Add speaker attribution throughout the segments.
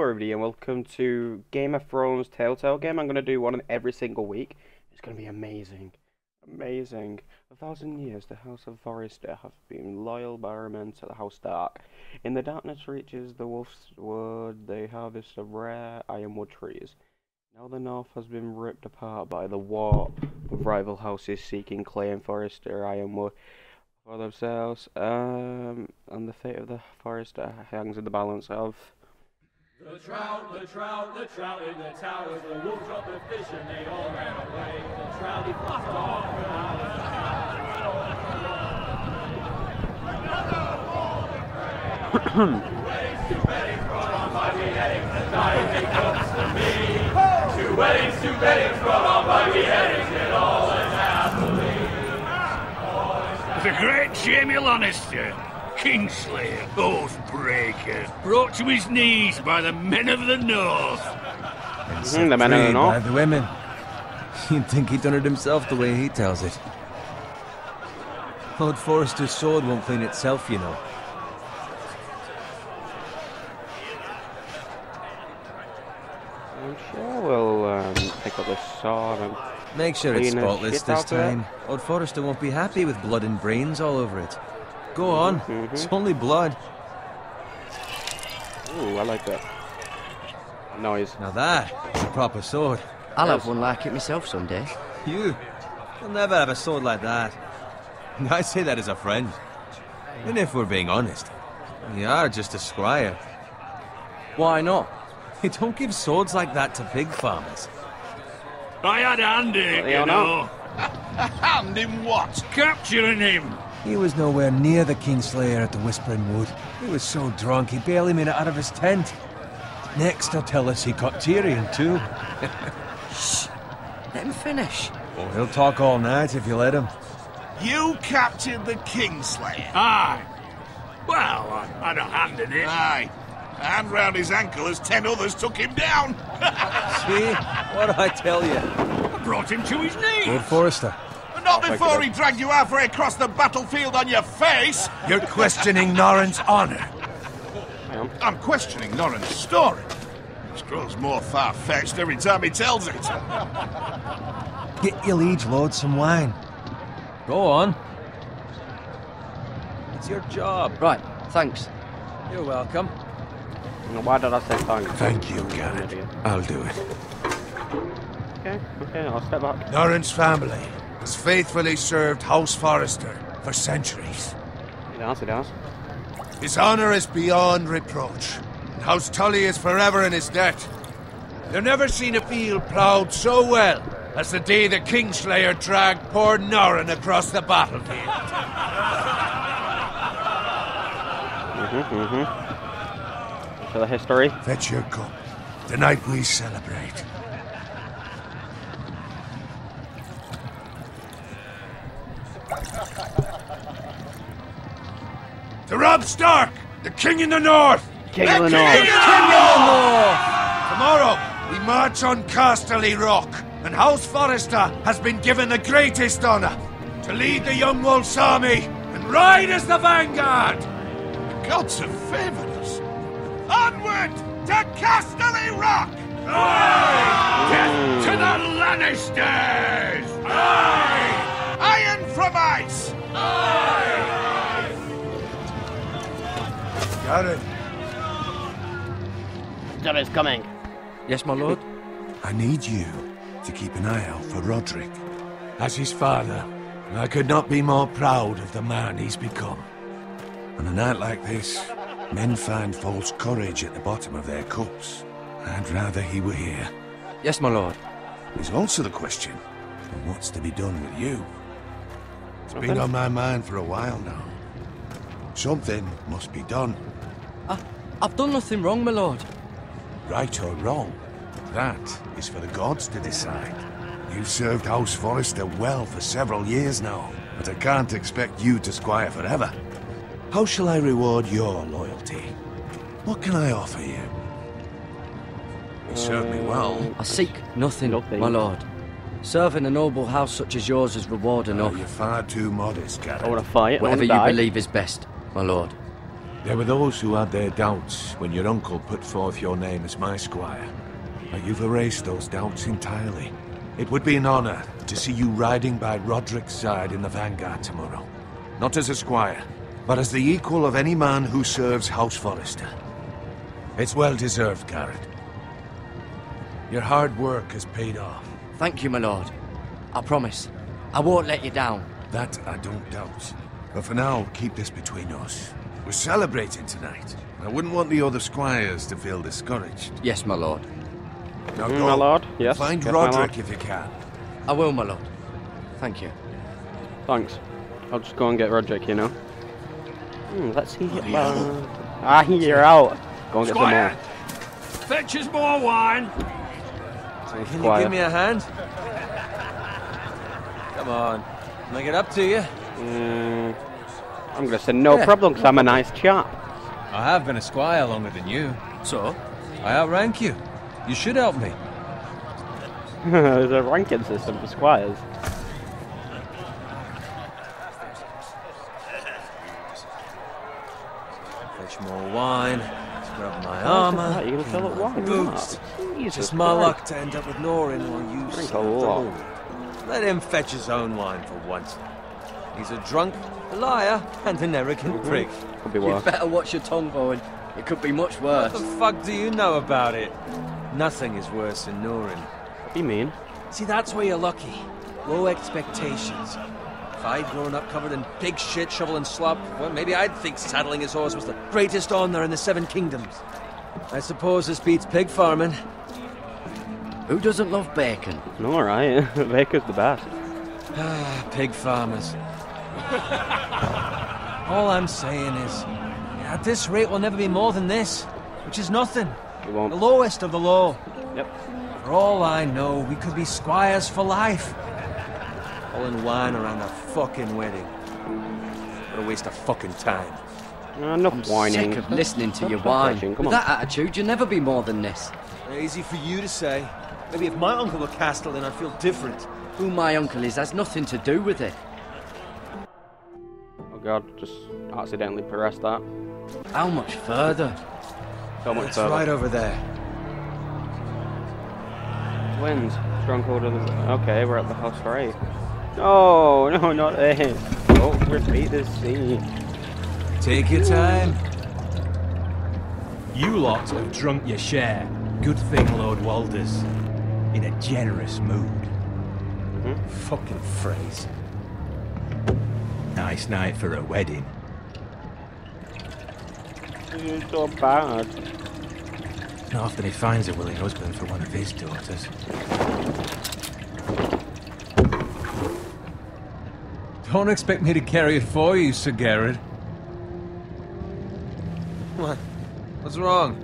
Speaker 1: everybody, and welcome to Game of Thrones Telltale game. I'm going to do one every single week. It's going to be amazing. Amazing. 1,000 years, the House of Forrester have been loyal barmen to the House Stark. In the darkness reaches the Wolf's Wood, they harvest of rare ironwood trees. Now the North has been ripped apart by the war of rival houses seeking clay and Forrester ironwood for themselves, and the fate of the Forrester hangs in the balance of...
Speaker 2: The trout in the towers, the wolves dropped the fish and they all ran away. The trout he fluffed off without a Two weddings brought on by beheadings, and dying they comes to me. Two weddings brought on by beheadings, and all is happily.
Speaker 3: The great Jamie Lannister, Kingslayer, Oathbreaker, brought to his knees by the men of the North.
Speaker 4: And set
Speaker 1: the men of the
Speaker 4: free
Speaker 1: North.
Speaker 4: by the women. You'd think he'd done it himself the way he tells it. Lord Forrester's sword won't clean itself, you know.
Speaker 1: I'm sure we'll pick up this sword and
Speaker 4: Make sure it's
Speaker 1: clean the
Speaker 4: spotless
Speaker 1: shit
Speaker 4: this
Speaker 1: out of it.
Speaker 4: time. Lord Forrester won't be happy with blood and brains all over it. Go on, it's only blood.
Speaker 1: Ooh, I like that noise.
Speaker 4: Now that is a proper sword.
Speaker 5: I'll have one like it myself someday.
Speaker 4: You'll never have a sword like that. And I say that as a friend. And if we're being honest, you are just a squire.
Speaker 5: Why not?
Speaker 4: You don't give swords like that to pig farmers.
Speaker 3: I had a hand in it,
Speaker 1: Well,
Speaker 3: you
Speaker 1: you
Speaker 3: know.
Speaker 6: A hand in what?
Speaker 3: Capturing him.
Speaker 4: He was nowhere near the Kingslayer at the Whispering Wood. He was so drunk he barely made it out of his tent. Next he'll tell us he caught Tyrion too.
Speaker 5: Shh. Let him finish.
Speaker 4: Oh, he'll talk all night if you let him.
Speaker 6: You captured the Kingslayer.
Speaker 3: Aye. Well, I had a hand in it.
Speaker 6: Aye. A hand round his ankle as 10 others took him down.
Speaker 4: See? What'd I tell you?
Speaker 3: I brought him to his knees.
Speaker 4: Lord Forrester.
Speaker 6: But not before he dragged you halfway across the battlefield on your face.
Speaker 4: You're questioning Norrin's honor.
Speaker 6: I'm questioning Norrin's story. It grows more far-fetched every time he tells it.
Speaker 4: Get your liege lord some wine. Go on. It's your job.
Speaker 5: Right, thanks.
Speaker 4: You're welcome.
Speaker 1: Why did I say thanks?
Speaker 4: Thank you, Garrett. I'll do it.
Speaker 1: Okay, I'll step back.
Speaker 7: Norrin's family has faithfully served House Forrester for centuries.
Speaker 1: It does.
Speaker 7: His honour is beyond reproach, and House Tully is forever in his debt. They've never seen a field ploughed so well as the day the Kingslayer dragged poor Norrin across the battlefield.
Speaker 1: So the history.
Speaker 7: Fetch your cup. Tonight we celebrate. To Robb Stark, the King in the North!
Speaker 1: King of the North.
Speaker 7: King of the North! Tomorrow, we march on Casterly Rock, and House Forrester has been given the greatest honour to lead the Young Wolf's army and ride as the vanguard!
Speaker 6: The gods have favoured us. Onward to Casterly Rock!
Speaker 3: Death to the Lannisters!
Speaker 6: Aye! Iron from ice!
Speaker 7: Garrett,
Speaker 1: Johnny's coming.
Speaker 5: Yes, my lord?
Speaker 7: I need you to keep an eye out for Roderick. As his father, I could not be more proud of the man he's become. On a night like this, men find false courage at the bottom of their cups. I'd rather he were here.
Speaker 5: Yes, my lord.
Speaker 7: There's also the question of what's to be done with you. It's been on my mind for a while now. Something must be done.
Speaker 5: I've done nothing wrong, my lord.
Speaker 7: Right or wrong, that is for the gods to decide. You've served House Forrester well for several years now, but I can't expect you to squire forever. How shall I reward your loyalty? What can I offer you? You served me well.
Speaker 5: I seek nothing,
Speaker 1: Nothing.
Speaker 5: my lord. Serving a noble house such as yours is reward
Speaker 7: Oh,
Speaker 5: enough.
Speaker 7: you're far too modest,
Speaker 1: I want
Speaker 7: Garrett.
Speaker 1: to fight.
Speaker 5: Whatever
Speaker 1: I
Speaker 5: you
Speaker 1: wanna die.
Speaker 5: believe is best, my lord.
Speaker 7: There were those who had their doubts when your uncle put forth your name as my squire. But you've erased those doubts entirely. It would be an honor to see you riding by Roderick's side in the vanguard tomorrow. Not as a squire, but as the equal of any man who serves House Forrester. It's well deserved, Garrett. Your hard work has paid off.
Speaker 5: Thank you, my lord. I promise. I won't let you down.
Speaker 7: That I don't doubt. But for now, keep this between us. We're celebrating tonight. I wouldn't want the other squires to feel discouraged.
Speaker 5: Yes, my lord.
Speaker 7: Now
Speaker 1: My
Speaker 7: go.
Speaker 1: lord, yes.
Speaker 7: Find
Speaker 1: Yes, my lord.
Speaker 7: Roderick if you can.
Speaker 5: I will, my lord. Thank you.
Speaker 1: Thanks. I'll just go and get Roderick, you know. Let's see.
Speaker 7: Bloody hell.
Speaker 1: You're out. Go and get some
Speaker 3: Squire,
Speaker 1: more.
Speaker 3: fetch us more wine.
Speaker 4: Can you
Speaker 1: Squire.
Speaker 4: give me a hand? Come on. Can I get up to you?
Speaker 1: I'm gonna say no
Speaker 4: Yeah.
Speaker 1: problem because I'm a nice chap.
Speaker 4: I have been a squire longer than you.
Speaker 5: So?
Speaker 4: I outrank you. You should help me.
Speaker 1: There's a ranking system for squires.
Speaker 4: Fetch more wine. Grab my armor.
Speaker 1: You're gonna fill up wine?
Speaker 4: Boots.
Speaker 1: Jesus
Speaker 4: Just my
Speaker 1: Christ.
Speaker 4: luck to end up with Norin while you
Speaker 1: Drink a
Speaker 4: slept
Speaker 1: lot.
Speaker 4: alone. Let him fetch his own wine for once. He's a drunk, a liar, and an arrogant prick.
Speaker 1: Could be
Speaker 5: You
Speaker 1: worse.
Speaker 5: better watch your tongue, Bowen. It could be much worse.
Speaker 4: What the fuck do you know about it? Nothing is worse than Norin.
Speaker 1: What do you mean?
Speaker 4: See, that's where you're lucky. Low expectations. If I'd grown up covered in pig shit, shovel and slop, well, maybe I'd think saddling his horse was the greatest honor in the Seven Kingdoms. I suppose this beats pig farming.
Speaker 5: Who doesn't love bacon?
Speaker 1: No, right. Baker's the best.
Speaker 4: Ah, pig farmers. All I'm saying is, at this rate we'll never be more than this, which is nothing.
Speaker 1: You won't.
Speaker 4: The lowest of the low.
Speaker 1: Yep.
Speaker 4: For all I know, we could be squires for life. Pulling wine around a fucking wedding. What a waste of fucking time.
Speaker 1: Enough
Speaker 5: I'm
Speaker 1: whining.
Speaker 5: sick of listening to your
Speaker 1: Stop
Speaker 5: whine.
Speaker 1: bitching, come
Speaker 5: With
Speaker 1: on.
Speaker 5: that attitude, you'll never be more than this.
Speaker 4: Easy for you to say. Maybe if my uncle were Castellan, I'd feel different.
Speaker 5: Who my uncle is has nothing to do with it.
Speaker 1: Oh god, just accidentally pressed that.
Speaker 5: How much further?
Speaker 1: So much
Speaker 4: It's
Speaker 1: further.
Speaker 4: right over there.
Speaker 1: Wind. Stronghold of the... Okay, we're at the house for 8. No, no, not this. Don't repeat this scene.
Speaker 4: Take your time.
Speaker 8: You lot have drunk your share. Good thing Lord Walder's in a generous mood. Fucking phrase. Nice night for a wedding.
Speaker 1: This is so bad.
Speaker 8: Not often he finds a willing husband for one of his daughters.
Speaker 4: Don't expect me to carry it for you, Sir Garrett. What? What's wrong?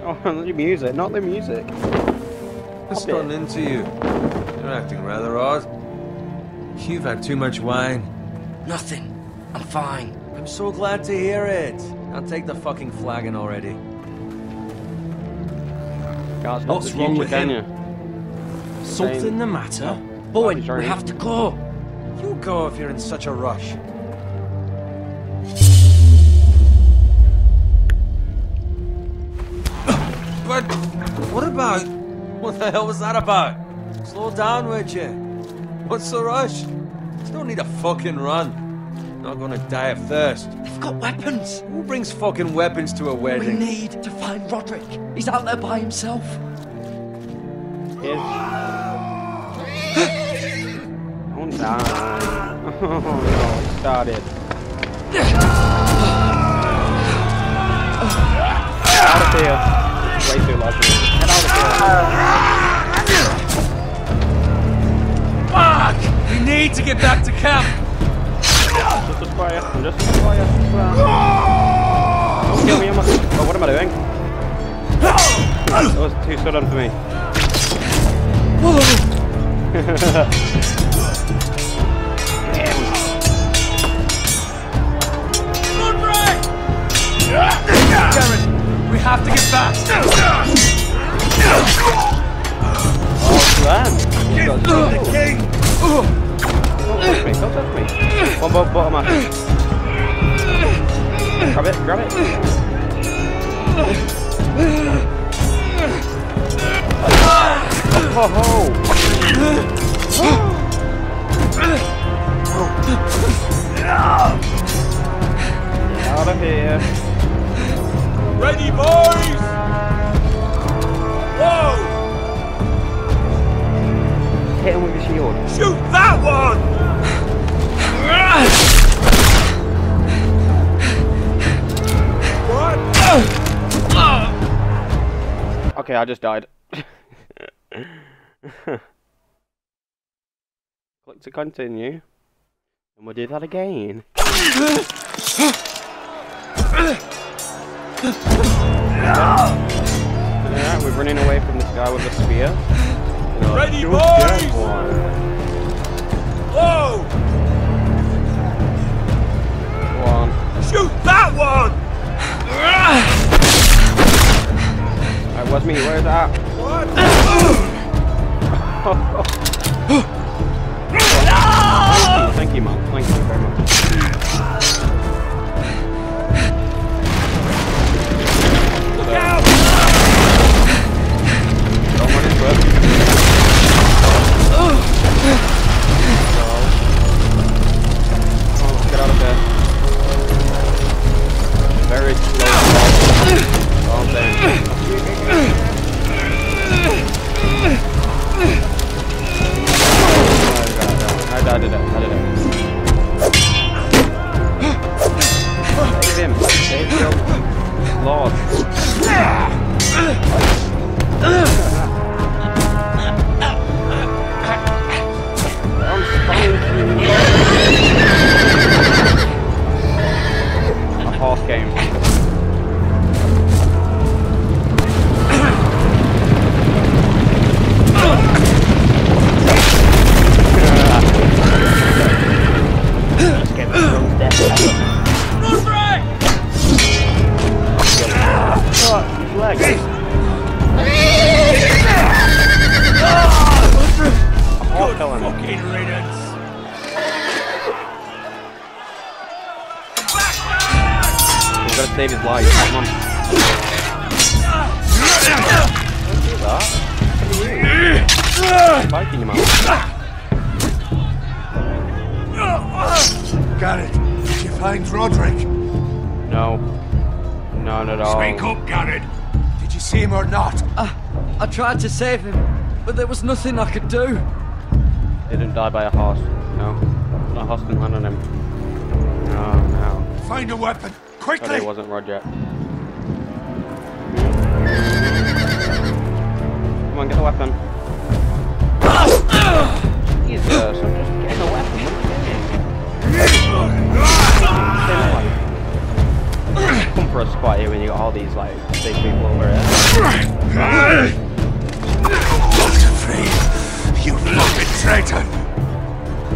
Speaker 1: Oh, the music, not the music.
Speaker 4: What's gotten into you? You're acting rather odd. You've had too much wine.
Speaker 5: Nothing. I'm fine.
Speaker 4: I'm so glad to hear it. I'll take the fucking flagon already.
Speaker 1: Can't stop
Speaker 8: What's
Speaker 1: the
Speaker 8: wrong
Speaker 1: future,
Speaker 8: with
Speaker 1: can
Speaker 8: him?
Speaker 1: you?
Speaker 8: Something the matter?
Speaker 5: Bowen,
Speaker 1: sorry.
Speaker 5: we have to go.
Speaker 4: You go if you're in such a rush. But what about? What the hell was that about? Slow down, would you? What's the rush? There's no need to fucking run. Not gonna die of thirst.
Speaker 5: They've got weapons.
Speaker 4: Who brings fucking weapons to a
Speaker 5: We
Speaker 4: wedding?
Speaker 5: need to find Roderick. He's out there by himself.
Speaker 1: Oh no. Oh no, it started. Get out of here. Way too large for me. Get out of here.
Speaker 4: Fuck! We need to get back to camp.
Speaker 1: Just a squire. I'm just a squire. Don't kill me. Oh, what am I doing? That was too sudden for me.
Speaker 4: Garrett, we have to get back.
Speaker 1: Oh, man. You got
Speaker 4: The king.
Speaker 1: don't touch me. One bottom up. Grab it, grab it. Oh ho! Out of here.
Speaker 3: Ready, boys! Whoa!
Speaker 1: Hit him with the shield.
Speaker 3: Shoot that one! What?
Speaker 1: Okay, I just died. Click to continue. And we'll do that again. Alright, we're running away from this guy with a spear.
Speaker 3: Ready, boys! Whoa!
Speaker 1: Go on.
Speaker 3: Shoot that one!
Speaker 1: Alright, where's me? Where's that?
Speaker 3: What?
Speaker 1: Thank you, Mom. Thank you very much.
Speaker 3: Look out!
Speaker 1: Don't run into it. Oh, get out of there. Very slow. Oh, damn. I did it. Save him. Save your lord. A horse game. Let's get from death.
Speaker 3: Run break!
Speaker 1: Oh, his legs.
Speaker 3: Good fucking riddance.
Speaker 1: We've got to save his life. Come on. Don't do that. Spiking him out.
Speaker 7: Got it. Did you find Roderick?
Speaker 1: No. None at all.
Speaker 3: Speak up, Garrett.
Speaker 7: Did you see him or not?
Speaker 5: I tried to save him, but there was nothing I could do.
Speaker 1: He didn't die by a horse. No. A horse didn't land on him. No.
Speaker 7: Find a weapon,
Speaker 1: But
Speaker 7: quickly!
Speaker 1: it wasn't Roger. Come on, get the weapon. Jesus, I'm just getting a weapon. Come for a spot here when you got all these like big people over here.
Speaker 7: Not afraid, you fucking traitor!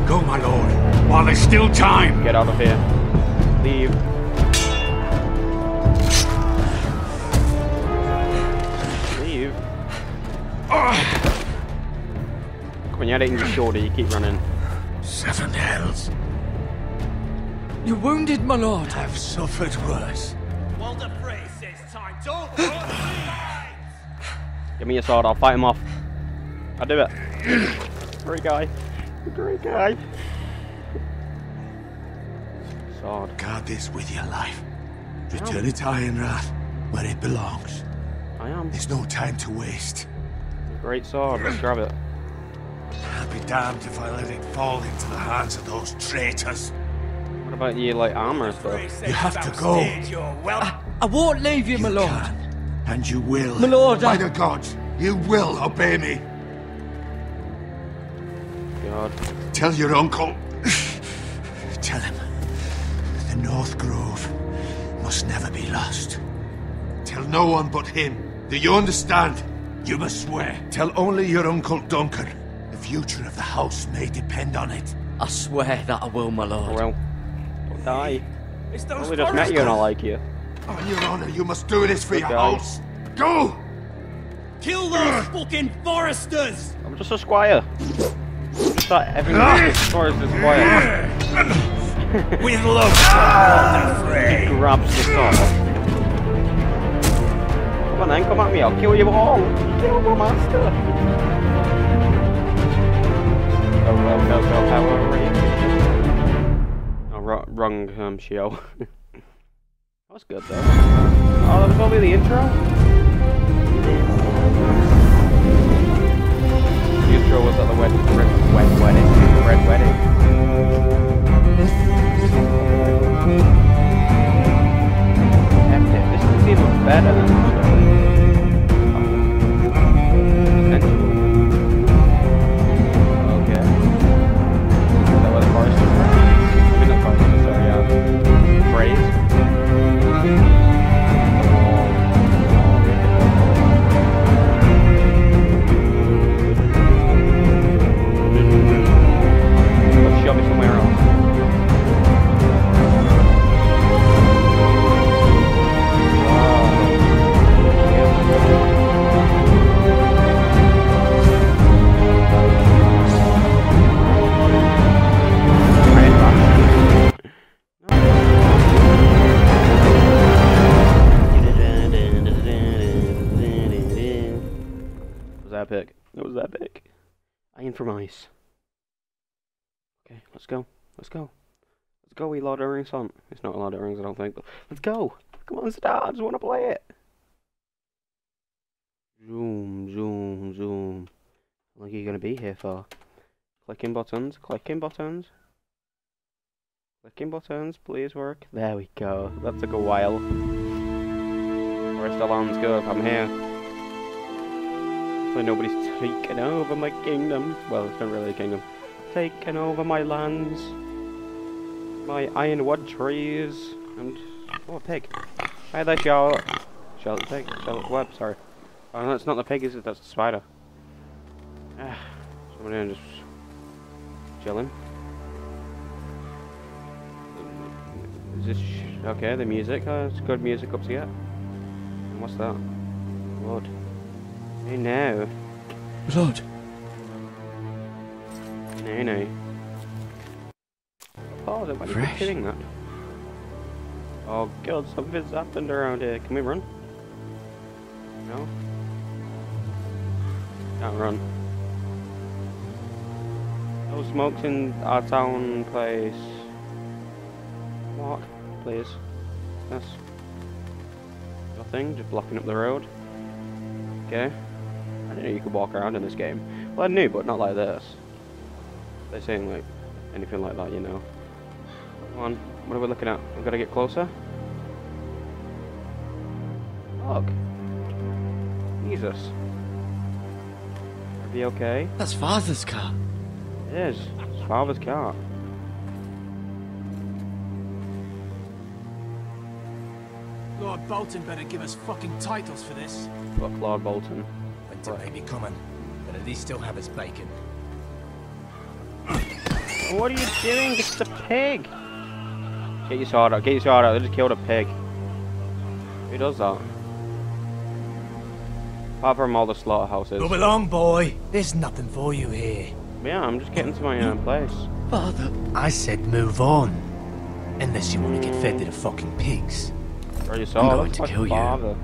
Speaker 3: Go, my lord, while there's still time.
Speaker 1: Get out of here. Leave. Leave. Come on, you had it in your shoulder, you keep running.
Speaker 7: 7 hells.
Speaker 5: You're wounded, my lord.
Speaker 7: I've suffered worse.
Speaker 3: Walter Frey says time. Don't
Speaker 1: Give me your sword, I'll fight him off. I'll do it. Great guy. Great guy. Sword.
Speaker 7: Guard this with your life. Return it to Ironrath, where it belongs.
Speaker 1: I am.
Speaker 7: There's no time to waste.
Speaker 1: Great sword, let's grab it.
Speaker 7: I'll be damned if I let it fall into the hands of those traitors.
Speaker 1: What about you, like, armor and stuff?
Speaker 7: You have to go.
Speaker 5: I won't leave you, my lord.
Speaker 7: Can, and you will.
Speaker 5: My lord,
Speaker 7: By the gods, you will obey me.
Speaker 1: God.
Speaker 7: Tell your uncle. Tell him. The North Grove must never be lost. Tell no one but him. Do you understand? You must swear. Tell only your Uncle Duncan. The future of the house may depend on it.
Speaker 5: I swear that I will, my lord.
Speaker 1: Well, don't die.
Speaker 3: It's
Speaker 1: I
Speaker 3: those
Speaker 1: only just met you and I like you.
Speaker 7: On your honor, you must do this for your
Speaker 1: Okay.
Speaker 7: house. Go!
Speaker 3: Kill those fucking foresters!
Speaker 1: I'm just a squire. start everyone forest is quiet.
Speaker 3: With love,
Speaker 1: He grabs the sword. Come on then, come at me, I'll kill you all. Kill my master. Oh, go, power rage. Oh, wrong, show. That was good though. Oh, that was probably the intro? The intro was at the red wedding. Epic. This is even better than the show. Okay. Is that where the forest is from? I mean, not forest, sorry, phrase. Show me somewhere else. Epic. It was epic. Iron from ice. Okay, let's go. Let's go. Let's go, we Lord of the Rings on. It's not a Lord of the Rings, I don't think, but let's go. Come on, start. I just want to play it. Zoom, zoom, zoom. How long are you going to be here for? Clicking buttons, clicking buttons. Clicking buttons, please work. There we go. That took a while. Forest of Land's good. I'm here. Nobody's taken over my kingdom. Well, it's not really a kingdom. Taken over my lands. My ironwood trees. And... oh, a pig. Hi there, Charlotte. Charlotte pig. Charlotte web, sorry. Oh, no, it's not the pig, is it? That's the spider. Someone here just... chilling. Is this... okay, the music. It's good music up to get. And what's that? Blood. Hey, no.
Speaker 5: Blood.
Speaker 1: No. Pause it, why are you doing that? Oh god, something's happened around here. Can we run? No? Can't run. No smokes in our town place. Walk, please. Yes. Nothing, just blocking up the road. Okay. I didn't know you could walk around in this game. Well, I knew, but not like this. They're saying, like, anything like that, you know. Come on, what are we looking at? We've got to get closer. Look. Jesus. Are we okay?
Speaker 5: That's Father's car.
Speaker 1: It is. It's Father's car.
Speaker 9: Lord Bolton better give us fucking titles for this.
Speaker 1: Fuck Lord Bolton.
Speaker 8: Winter may be coming, but at least still have his bacon.
Speaker 1: What are you doing? It's a pig! Get your sword out, get your sword out. They just killed a pig. Who does that? Apart from all the slaughterhouses.
Speaker 8: Move along, boy. There's nothing for you here.
Speaker 1: Yeah, I'm just getting to my place.
Speaker 5: Father.
Speaker 8: I said move on. Unless you want to get fed to the fucking pigs.
Speaker 1: Or your
Speaker 5: I'm
Speaker 1: sword.
Speaker 5: going to kill you.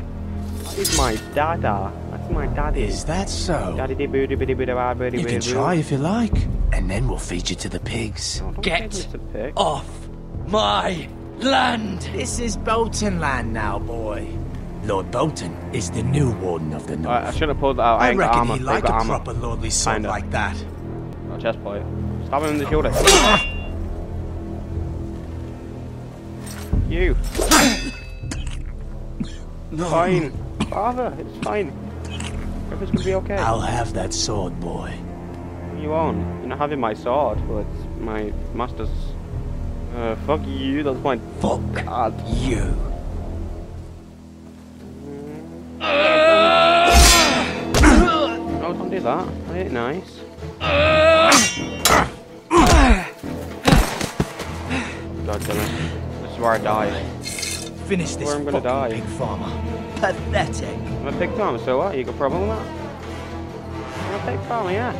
Speaker 1: He's my dada. That's my daddy.
Speaker 8: Is that so?
Speaker 1: Daddy dee boo dee boo dee boo dee boo dee
Speaker 8: You
Speaker 1: boo
Speaker 8: can
Speaker 1: dee
Speaker 8: try if you like. And then we'll feed you to the pigs.
Speaker 1: Oh, don't
Speaker 5: Get
Speaker 1: say it's a pig.
Speaker 5: off my land.
Speaker 8: This is Bolton land now, boy. Lord Bolton is the new warden of the north.
Speaker 1: I should have pulled that out. I
Speaker 8: I
Speaker 1: ain't got
Speaker 8: reckon
Speaker 1: armor.
Speaker 8: he'd
Speaker 1: I've
Speaker 8: like
Speaker 1: got
Speaker 8: a
Speaker 1: armor.
Speaker 8: proper lordly sword
Speaker 1: Kinda.
Speaker 8: like that.
Speaker 1: Oh, chest plate. Stab him in the shoulder. You.
Speaker 5: No.
Speaker 1: Fine. Father, it's fine. Everything's gonna be okay.
Speaker 8: I'll have that sword, boy.
Speaker 1: You on? You're not having my sword. Well, it's my master's. Fuck you. That's my
Speaker 8: Fuck
Speaker 1: God.
Speaker 8: you.
Speaker 1: Oh, don't do that. That ain't nice. God damn it. This is where I die.
Speaker 8: Finish this
Speaker 1: Where I'm gonna
Speaker 8: fucking
Speaker 1: die.
Speaker 8: pig farmer. Pathetic.
Speaker 1: I'm a pig farmer, so what? You got a problem with that? I'm a pig farmer, yeah.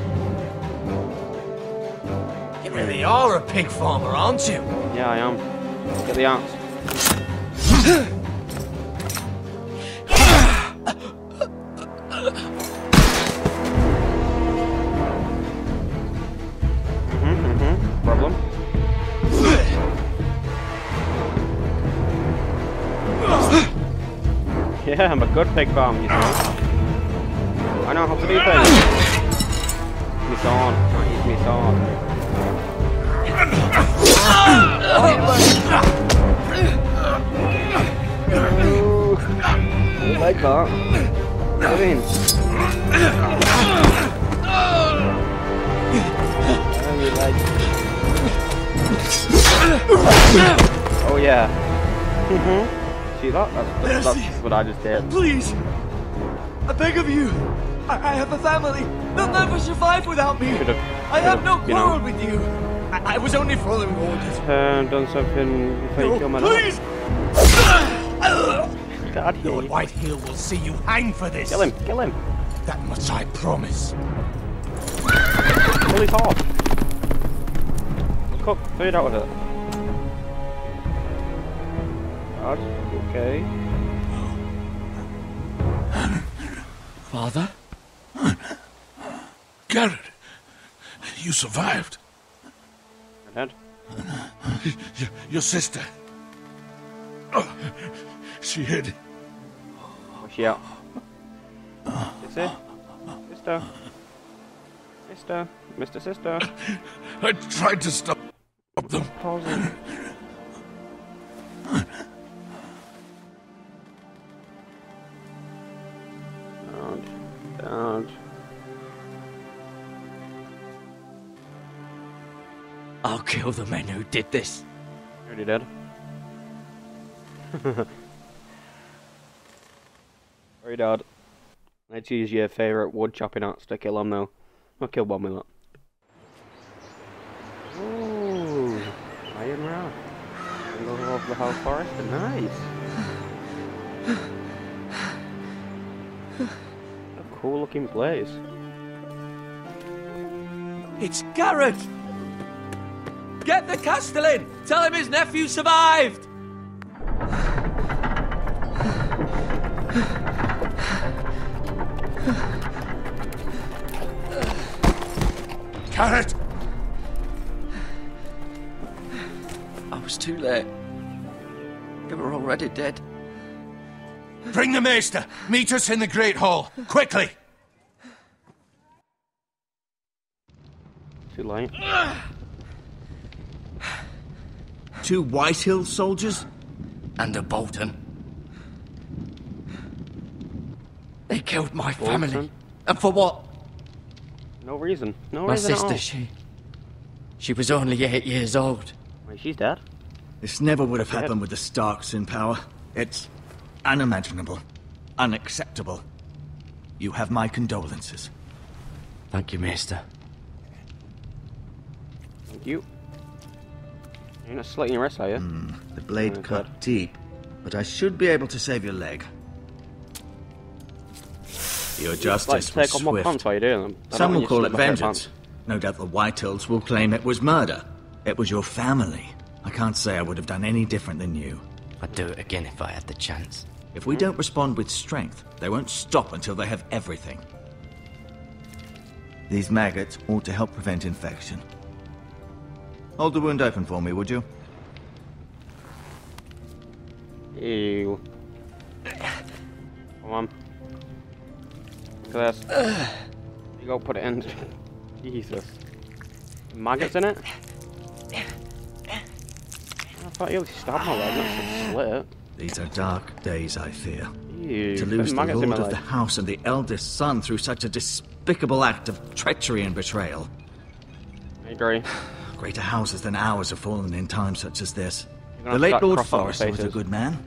Speaker 4: You really are a pig farmer, aren't you?
Speaker 1: Yeah, I am. Get the axe. Problem. Yeah, I'm a good pig farmer, you know. I know how to do things. Use me sword. Can't use me sword. You like that? What do you mean? Oh yeah. See that? That's what I just did.
Speaker 5: Please! I beg of you! I have a family! They'll never survive without me! I have no quarrel with you! I was only following orders.
Speaker 1: Done something before you kill my dog.
Speaker 5: Please!
Speaker 1: God,
Speaker 5: Lord Whitehill will see you hang for this!
Speaker 1: Kill him! Kill him!
Speaker 5: That much I promise.
Speaker 1: Kill his horse! Cook food out of it. God, okay.
Speaker 5: Father?
Speaker 6: Garrett, you survived.
Speaker 1: My dad?
Speaker 6: Your sister. Oh, she hid.
Speaker 1: Where's she at? Sister? Sister? Sister? Mr. Sister?
Speaker 6: I tried to stop them.
Speaker 1: Pausing. Don't.
Speaker 5: I'll kill the men who did this.
Speaker 1: Already dead. Very dead. Let's use your favourite wood chopping axe to kill him though. I'll kill one with that. Ooh, iron rod. Go over the house forest. Nice. A cool looking place.
Speaker 5: It's Garrett! Get the Castellan! Tell him his nephew survived!
Speaker 6: Garrett!
Speaker 5: I was too late. They were already dead.
Speaker 6: Bring the maester! Meet us in the Great Hall! Quickly!
Speaker 1: Too late.
Speaker 10: 2 Whitehill soldiers?
Speaker 5: And a Bolton. They killed my family.
Speaker 1: Bolton?
Speaker 5: And for what?
Speaker 1: No reason. No
Speaker 5: My
Speaker 1: reason at
Speaker 5: sister,
Speaker 1: all.
Speaker 5: she was only 8 years old.
Speaker 1: Wait, she's dead?
Speaker 10: This never would have
Speaker 1: Dead.
Speaker 10: happened with the Starks in power. It's unimaginable. Unacceptable. You have my condolences.
Speaker 5: Thank you, Maester.
Speaker 1: Thank you. You're not slitting your wrist, are you?
Speaker 10: The blade
Speaker 1: Oh,
Speaker 10: cut
Speaker 1: God.
Speaker 10: deep, but I should be able to save your leg. Your
Speaker 1: Like,
Speaker 10: justice was
Speaker 1: take off my
Speaker 10: swift.
Speaker 1: pants while you're doing them. I
Speaker 10: Some
Speaker 1: don't
Speaker 10: will
Speaker 1: want you
Speaker 10: call
Speaker 1: to
Speaker 10: it
Speaker 1: slip my
Speaker 10: vengeance.
Speaker 1: pants.
Speaker 10: No doubt the Whitehills will claim it was murder. It was your family. I can't say I would have done any different than you.
Speaker 5: I'd do it again if I had the chance.
Speaker 10: If we don't respond with strength, they won't stop until they have everything. These maggots ought to help prevent infection. Hold the wound open for me, would you?
Speaker 1: Ew. Come on. Look at this. You go put it in. Jesus. Maggots in it? I thought you stabbed my leg, not just slit it.
Speaker 10: These are dark days, I fear.
Speaker 1: Ew.
Speaker 10: To lose the
Speaker 1: maggots in my
Speaker 10: lord of the
Speaker 1: leg.
Speaker 10: house and the eldest son through such a despicable act of treachery and betrayal.
Speaker 1: I agree.
Speaker 10: Greater houses than ours have fallen in times such as this.
Speaker 1: You're gonna
Speaker 10: The late
Speaker 1: start
Speaker 10: Lord
Speaker 1: crossing our
Speaker 10: Forrester was a
Speaker 1: faces.
Speaker 10: good man.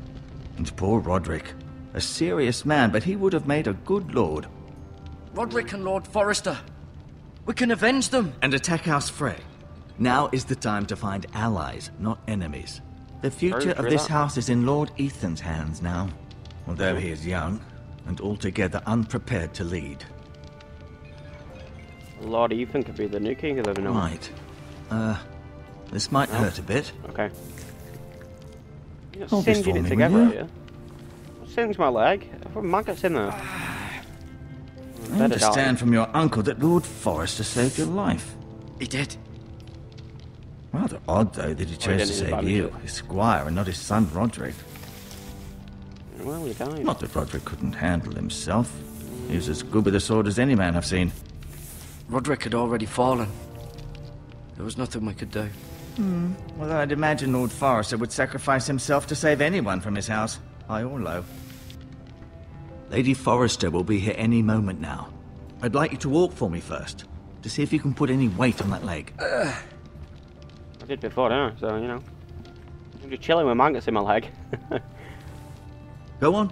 Speaker 10: And poor Roderick. A serious man, but he would have made a good lord.
Speaker 5: Roderick and Lord Forrester. We can avenge them.
Speaker 10: And attack House Frey. Now is the time to find allies, not enemies. The future of
Speaker 1: true
Speaker 10: this
Speaker 1: that.
Speaker 10: house is in Lord Ethan's hands now. Although he is young, and altogether unprepared to lead.
Speaker 1: Lord Ethan could be the new king of the north.
Speaker 10: Right. This might hurt a bit.
Speaker 1: Okay. You're not
Speaker 10: Hold this
Speaker 1: singeing
Speaker 10: for
Speaker 1: it
Speaker 10: me,
Speaker 1: together,
Speaker 10: will
Speaker 1: are you? Singe my leg. I put maggots in there.
Speaker 10: I understand from your uncle that Lord Forrester saved your life.
Speaker 11: He did.
Speaker 10: Rather odd, though, that he chose to save you, his squire, and not his son Roderick.
Speaker 1: Well, he died.
Speaker 10: Not that Roderick couldn't handle himself. He was as good with a sword as any man I've seen.
Speaker 11: Roderick had already fallen. There was nothing we could do.
Speaker 10: Well, I'd imagine Lord Forrester would sacrifice himself to save anyone from his house, high or low. Lady Forrester will be here any moment now. I'd like you to walk for me first, to see if you can put any weight on that leg.
Speaker 1: I did before, didn't I? So, you know. I'm just chilling with maggots in my leg.
Speaker 10: Go on.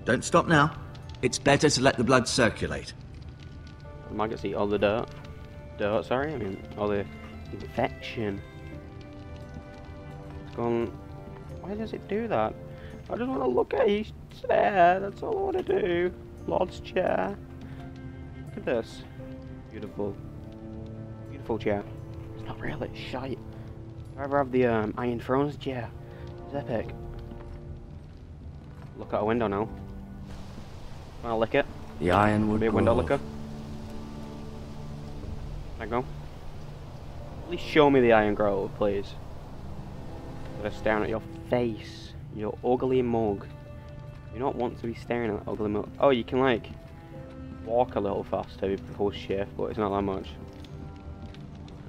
Speaker 10: Don't stop now. It's better to let the blood circulate.
Speaker 1: Maggots eat all the dirt. Dirt, sorry. I mean, all the infection. It's gone... Why does it do that? I just want to look at his chair. That's all I want to do. Lord's chair. Look at this. Beautiful. Beautiful chair. It's not really. It's shite. I'd rather have the Iron Throne's chair. It's epic. Look out a window now. Wanna lick it?
Speaker 11: The ironwood
Speaker 1: Be a window
Speaker 11: grove.
Speaker 1: licker. There you go. At least show me the Iron Grove, please. I'm staring at your face. Your ugly mug. You don't want to be staring at that ugly mug. Oh, you can like walk a little faster before shift, but it's not that much.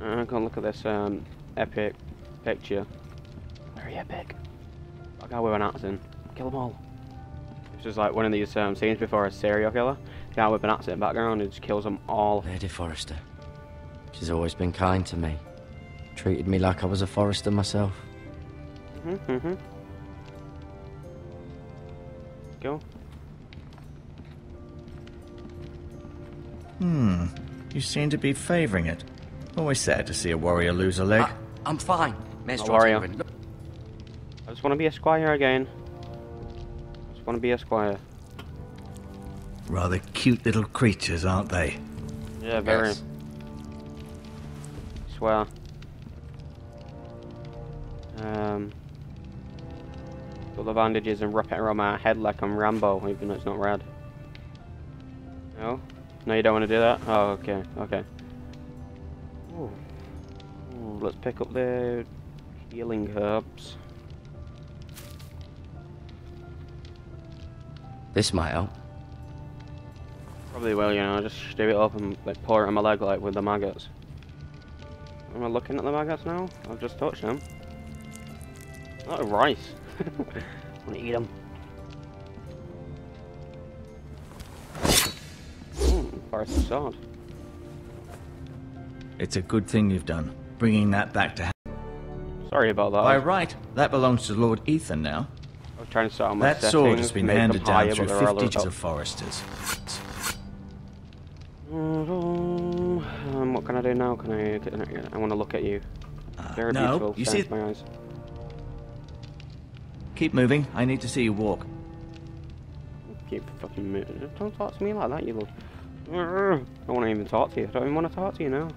Speaker 1: I'm gonna look at this epic picture. Very epic. That guy with an axe in. Kill them all. It's just like one of these scenes before a serial killer. The guy with an axe in the background and just kills them all.
Speaker 11: Lady Forrester. She's always been kind to me. Treated me like I was a Forrester myself.
Speaker 1: Go.
Speaker 10: You seem to be favouring it. Always sad to see a warrior lose a leg.
Speaker 11: I'm fine.
Speaker 1: A warrior. I just want to be a squire again. I just want to be a squire.
Speaker 10: Rather cute little creatures, aren't they?
Speaker 1: Yeah, very.
Speaker 11: Yes.
Speaker 1: Swear. Got the bandages and wrap it around my head like I'm Rambo, even though it's not red. No? No, you don't want to do that? Oh, okay, okay. Ooh. Ooh, let's pick up the healing herbs.
Speaker 11: This might help.
Speaker 1: Probably will, you know, just do it up and like pour it on my leg like with the maggots. Am I looking at the maggots now? I've just touched them. Oh, rice. I want to eat them. Forest sword.
Speaker 10: It's a good thing you've done, bringing that back to...
Speaker 1: Sorry about that.
Speaker 10: By right, that belongs to Lord Ethan now.
Speaker 1: I was trying to start on my
Speaker 10: That
Speaker 1: settings,
Speaker 10: sword has been
Speaker 1: make them
Speaker 10: handed down
Speaker 1: higher,
Speaker 10: through
Speaker 1: but they're all
Speaker 10: 50
Speaker 1: over-
Speaker 10: of Forresters.
Speaker 1: What can I do now? I want to look at you. Very
Speaker 10: no,
Speaker 1: beautiful.
Speaker 10: you
Speaker 1: Stares
Speaker 10: see-
Speaker 1: my eyes.
Speaker 10: Keep moving, I need to see you walk.
Speaker 1: Keep fucking moving. Don't talk to me like that, you little... I don't want to even talk to you. I don't even want to talk to you now.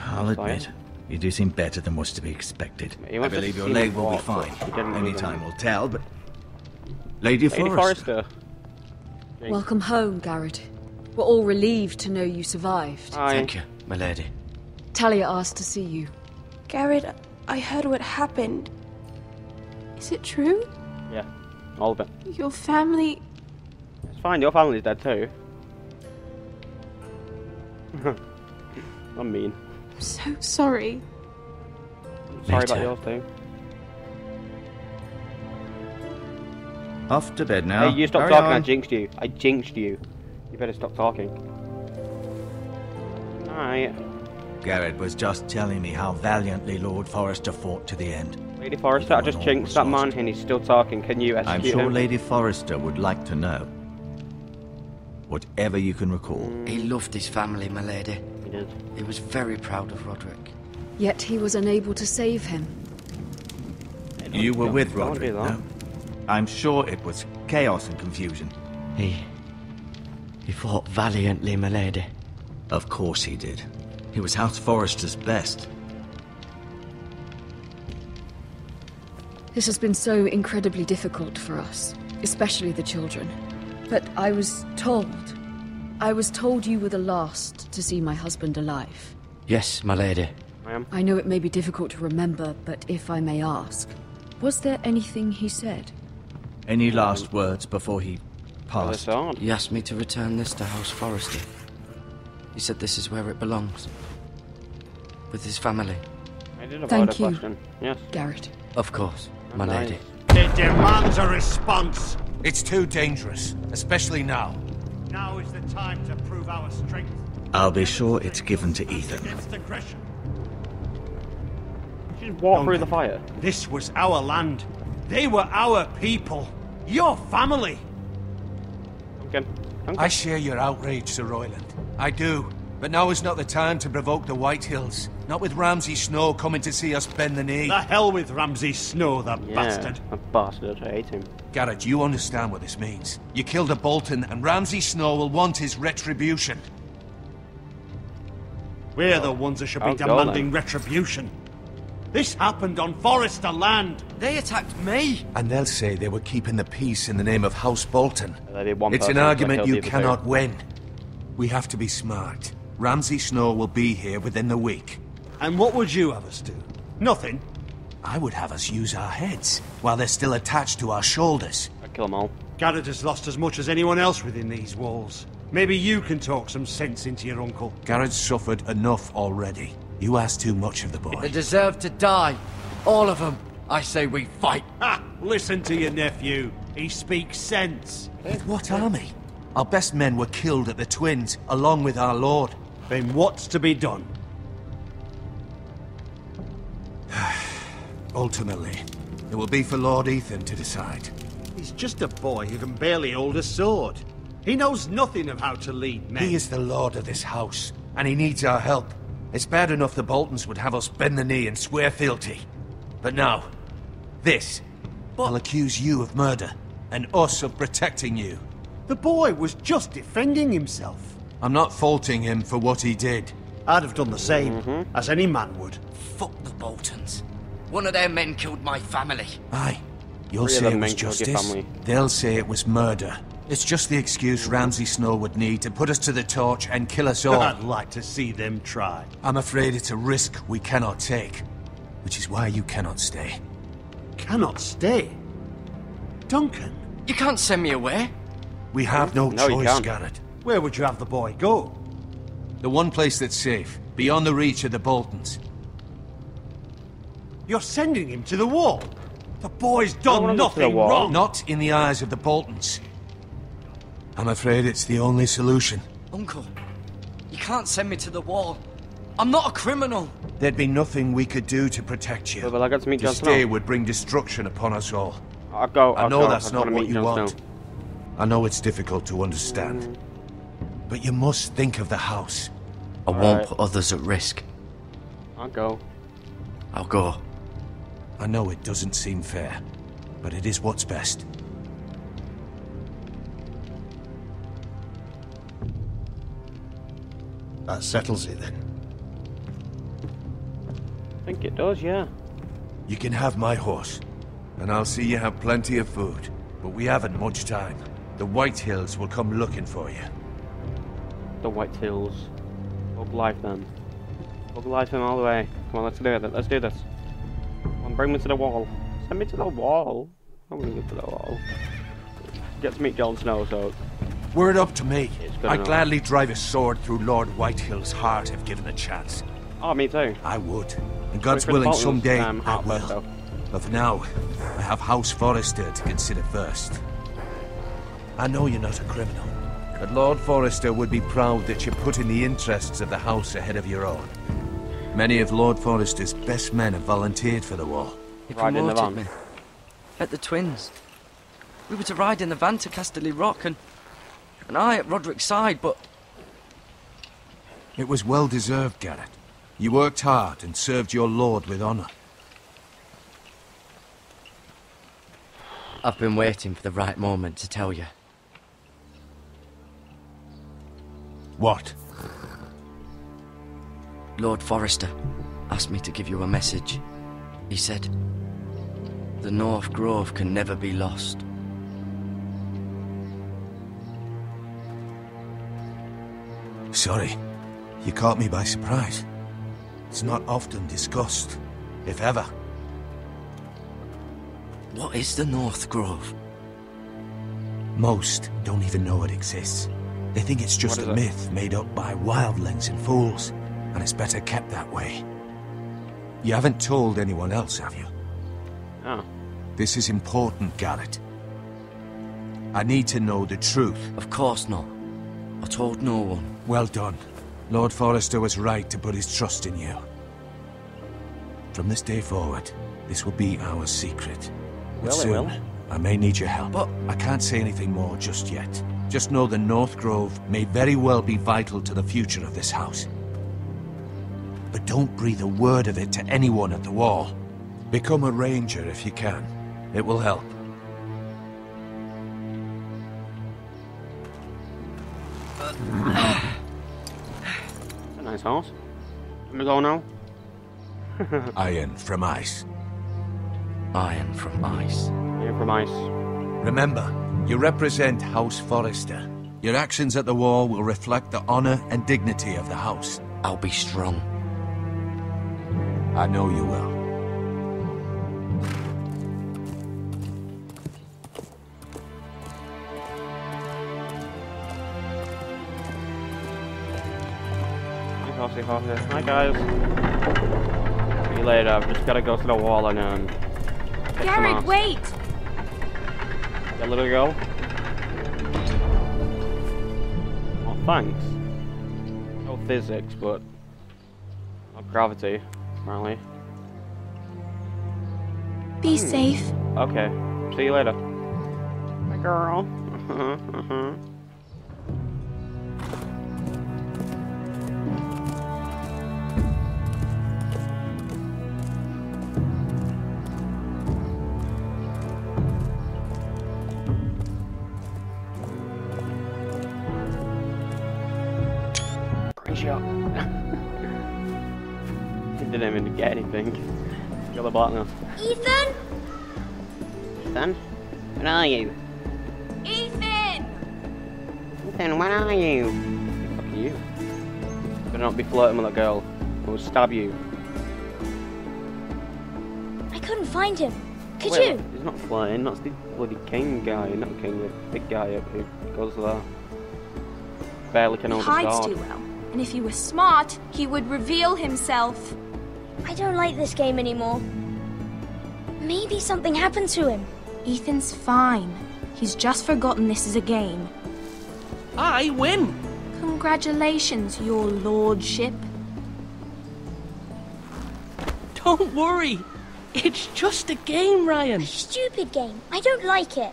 Speaker 10: I'll admit, you do seem better than was to be expected.
Speaker 1: He
Speaker 10: I
Speaker 1: wants to
Speaker 10: believe your
Speaker 1: see me
Speaker 10: leg will be
Speaker 1: walk, but
Speaker 10: fine.
Speaker 1: he didn't
Speaker 10: Only
Speaker 1: even-
Speaker 10: time will tell, but... Lady Forrester.
Speaker 12: Welcome home, Garrett. We're all relieved to know you survived.
Speaker 1: Hi.
Speaker 11: Thank you, my lady.
Speaker 12: Talia asked to see you.
Speaker 13: Garrett, I heard what happened. Is it true?
Speaker 1: Yeah, all of it.
Speaker 13: Your family...
Speaker 1: It's fine, your family's dead too. I'm mean.
Speaker 13: I'm so sorry.
Speaker 1: Sorry about yours too.
Speaker 10: Off to bed now.
Speaker 1: Hey, you stop
Speaker 10: Hurry
Speaker 1: talking, I
Speaker 10: on.
Speaker 1: jinxed you. I jinxed you. You better stop talking. Alright.
Speaker 10: Garrett was just telling me how valiantly Lord Forrester fought to the end.
Speaker 1: Lady Forrester, I just jinxed that man and he's still talking. Can you
Speaker 10: I'm
Speaker 1: execute
Speaker 10: sure
Speaker 1: him?
Speaker 10: Lady Forrester would like to know. Whatever you can recall.
Speaker 11: He loved his family, my lady.
Speaker 1: He did.
Speaker 11: He was very proud of Roderick.
Speaker 12: Yet he was unable to save him.
Speaker 10: You were with
Speaker 1: Don't do
Speaker 10: Roderick,
Speaker 1: that.
Speaker 10: no? I'm sure it was chaos and confusion.
Speaker 11: He fought valiantly, my lady.
Speaker 10: Of course he did. He was House Forrester's best.
Speaker 12: This has been so incredibly difficult for us, especially the children. But I was told you were the last to see my husband alive.
Speaker 11: Yes, my lady.
Speaker 12: I know it may be difficult to remember, but if I may ask, was there anything he said?
Speaker 10: Any last words before he passed?
Speaker 11: He asked me to return this to House Forrester. He said this is where it belongs. With his family.
Speaker 12: Thank you,
Speaker 1: yes.
Speaker 12: Garrett.
Speaker 11: Of course, my lady.
Speaker 14: It demands a response.
Speaker 7: It's too dangerous, especially now.
Speaker 14: Now is the time to prove our strength.
Speaker 10: I'll be sure it's given to Ethan.
Speaker 14: Against aggression.
Speaker 1: Just walk through the fire.
Speaker 14: This was our land. They were our people. Your family.
Speaker 1: Okay.
Speaker 7: I share your outrage, Sir Royland. I do. But now is not the time to provoke the White Hills. Not with Ramsay Snow coming to see us bend the knee.
Speaker 14: The hell with Ramsay Snow, that bastard.
Speaker 1: That bastard, I hate him.
Speaker 7: Garrett, you understand what this means. You killed a Bolton, and Ramsay Snow will want his retribution.
Speaker 14: We're the ones that should be demanding retribution. This happened on Forrester land.
Speaker 11: They attacked me.
Speaker 7: And they'll say they were keeping the peace in the name of House Bolton. It's an argument you cannot win. We have to be smart. Ramsay Snow will be here within the week.
Speaker 14: And what would you have us do? Nothing?
Speaker 7: I would have us use our heads, while they're still attached to our shoulders.
Speaker 1: I'd kill them all.
Speaker 14: Garrett has lost as much as anyone else within these walls. Maybe you can talk some sense into your uncle.
Speaker 7: Garrett's suffered enough already. You ask too much of the boy.
Speaker 11: They deserve to die. All of them. I say we fight.
Speaker 14: Ha! Listen to your nephew. He speaks sense.
Speaker 7: What army? Our best men were killed at the Twins, along with our lord.
Speaker 14: Then what's to be done?
Speaker 7: Ultimately, it will be for Lord Ethan to decide.
Speaker 14: He's just a boy who can barely hold a sword. He knows nothing of how to lead men.
Speaker 7: He is the lord of this house, and he needs our help. It's bad enough the Boltons would have us bend the knee and swear fealty. But now, this. I'll accuse you of murder, and us of protecting you.
Speaker 14: The boy was just defending himself.
Speaker 7: I'm not faulting him for what he did.
Speaker 14: I'd have done the same, as any man would.
Speaker 11: Fuck the Boltons. One of their men killed my family.
Speaker 7: Aye. You'll say it was justice. They'll say it was murder. It's just the excuse Ramsay Snow would need to put us to the torch and kill us all.
Speaker 14: I'd like to see them try.
Speaker 7: I'm afraid it's a risk we cannot take. Which is why you cannot stay.
Speaker 14: Cannot stay? Duncan?
Speaker 11: You can't send me away.
Speaker 7: We have no choice, Garrett.
Speaker 14: Where would you have the boy go?
Speaker 7: The one place that's safe, beyond the reach of the Boltons.
Speaker 14: You're sending him to the wall? The boy's done nothing wrong!
Speaker 7: Not in the eyes of the Boltons. I'm afraid it's the only solution.
Speaker 11: Uncle, you can't send me to the wall. I'm not a criminal.
Speaker 7: There'd be nothing we could do to protect you.
Speaker 1: Well, I got to meet
Speaker 7: to
Speaker 1: Jon
Speaker 7: stay
Speaker 1: Snow.
Speaker 7: Would bring destruction upon us all.
Speaker 1: I know
Speaker 7: that's not what you want.
Speaker 1: Snow.
Speaker 7: I know it's difficult to understand. But you must think of the house.
Speaker 11: I won't put others at risk.
Speaker 1: I'll go.
Speaker 11: I'll go.
Speaker 7: I know it doesn't seem fair, but it is what's best.
Speaker 14: That settles it then.
Speaker 1: I think it does, yeah.
Speaker 7: You can have my horse, and I'll see you have plenty of food. But we haven't much time. The White Hills will come looking for you.
Speaker 1: The White Hills. Bug life then. Bug life him all the way. Come on, let's do it. Let's do this. Come on, bring me to the wall. Send me to the wall. I'm gonna get to the wall. Get to meet Jon Snow, so...
Speaker 7: Were it up to me, I'd
Speaker 1: enough.
Speaker 7: gladly drive a sword through Lord Whitehill's heart if given a chance.
Speaker 1: Oh, me too.
Speaker 7: I would. And God's
Speaker 1: for the
Speaker 7: willing,
Speaker 1: Boltons,
Speaker 7: someday I
Speaker 1: heart first,
Speaker 7: will.
Speaker 1: though.
Speaker 7: But for now, I have House Forrester to consider first. I know you're not a criminal, but Lord Forrester would be proud that you're putting the interests of the house ahead of your own. Many of Lord Forrester's best men have volunteered for the war.
Speaker 11: He
Speaker 1: Ride in the
Speaker 11: promoted
Speaker 1: van.
Speaker 11: me. At the Twins. We were to ride in the van to Casterly Rock and I at Roderick's side, but...
Speaker 7: It was well deserved, Garrett. You worked hard and served your lord with honor.
Speaker 11: I've been waiting for the right moment to tell you.
Speaker 7: What?
Speaker 11: Lord Forrester asked me to give you a message. He said, The North Grove can never be lost.
Speaker 7: Sorry, you caught me by surprise. It's not often discussed, if ever.
Speaker 11: What is the North Grove?
Speaker 7: Most don't even know it exists. They think it's just a myth made up by wildlings and fools, and it's better kept that way. You haven't told anyone else, have you?
Speaker 1: Oh.
Speaker 7: This is important, Garrett. I need to know the truth.
Speaker 11: Of course not. I told no one.
Speaker 7: Well done. Lord Forrester was right to put his trust in you. From this day forward, this will be our secret. But soon, I may need your help. But I can't say anything more just yet. Just know the North Grove may very well be vital to the future of this house. But don't breathe a word of it to anyone at the Wall. Become a ranger if you can. It will help.
Speaker 1: A nice house. Let me go now.
Speaker 7: Iron from ice.
Speaker 11: Iron from ice.
Speaker 1: Iron from ice.
Speaker 7: Remember, you represent House Forrester. Your actions at the Wall will reflect the honor and dignity of the house.
Speaker 11: I'll be strong.
Speaker 7: I know you will.
Speaker 1: Hi guys. See you later. I've just gotta go to the Wall and
Speaker 13: Garrett, wait!
Speaker 1: That little girl. Oh, thanks. No physics, but not gravity, apparently.
Speaker 13: Be safe.
Speaker 1: Okay. See you later. Bye, girl. Shot. He didn't even get anything. Got the partner.
Speaker 15: Ethan?
Speaker 1: Ethan? Where are you?
Speaker 15: Ethan!
Speaker 1: Ethan, where are you? Fuck you. Better not be flirting with a girl. I will stab you.
Speaker 15: I couldn't find him. Could
Speaker 1: Wait,
Speaker 15: you?
Speaker 1: He's not flying. That's the bloody king guy. Not king, the big guy who goes there. Barely can hold a
Speaker 13: Hides
Speaker 1: sword.
Speaker 13: too well. And if he were smart, he would reveal himself.
Speaker 15: I don't like this game anymore. Maybe something happened to him.
Speaker 13: Ethan's fine. He's just forgotten this is a game.
Speaker 9: I win!
Speaker 13: Congratulations, your lordship.
Speaker 9: Don't worry. It's just a game, Ryan.
Speaker 15: A stupid game. I don't like it.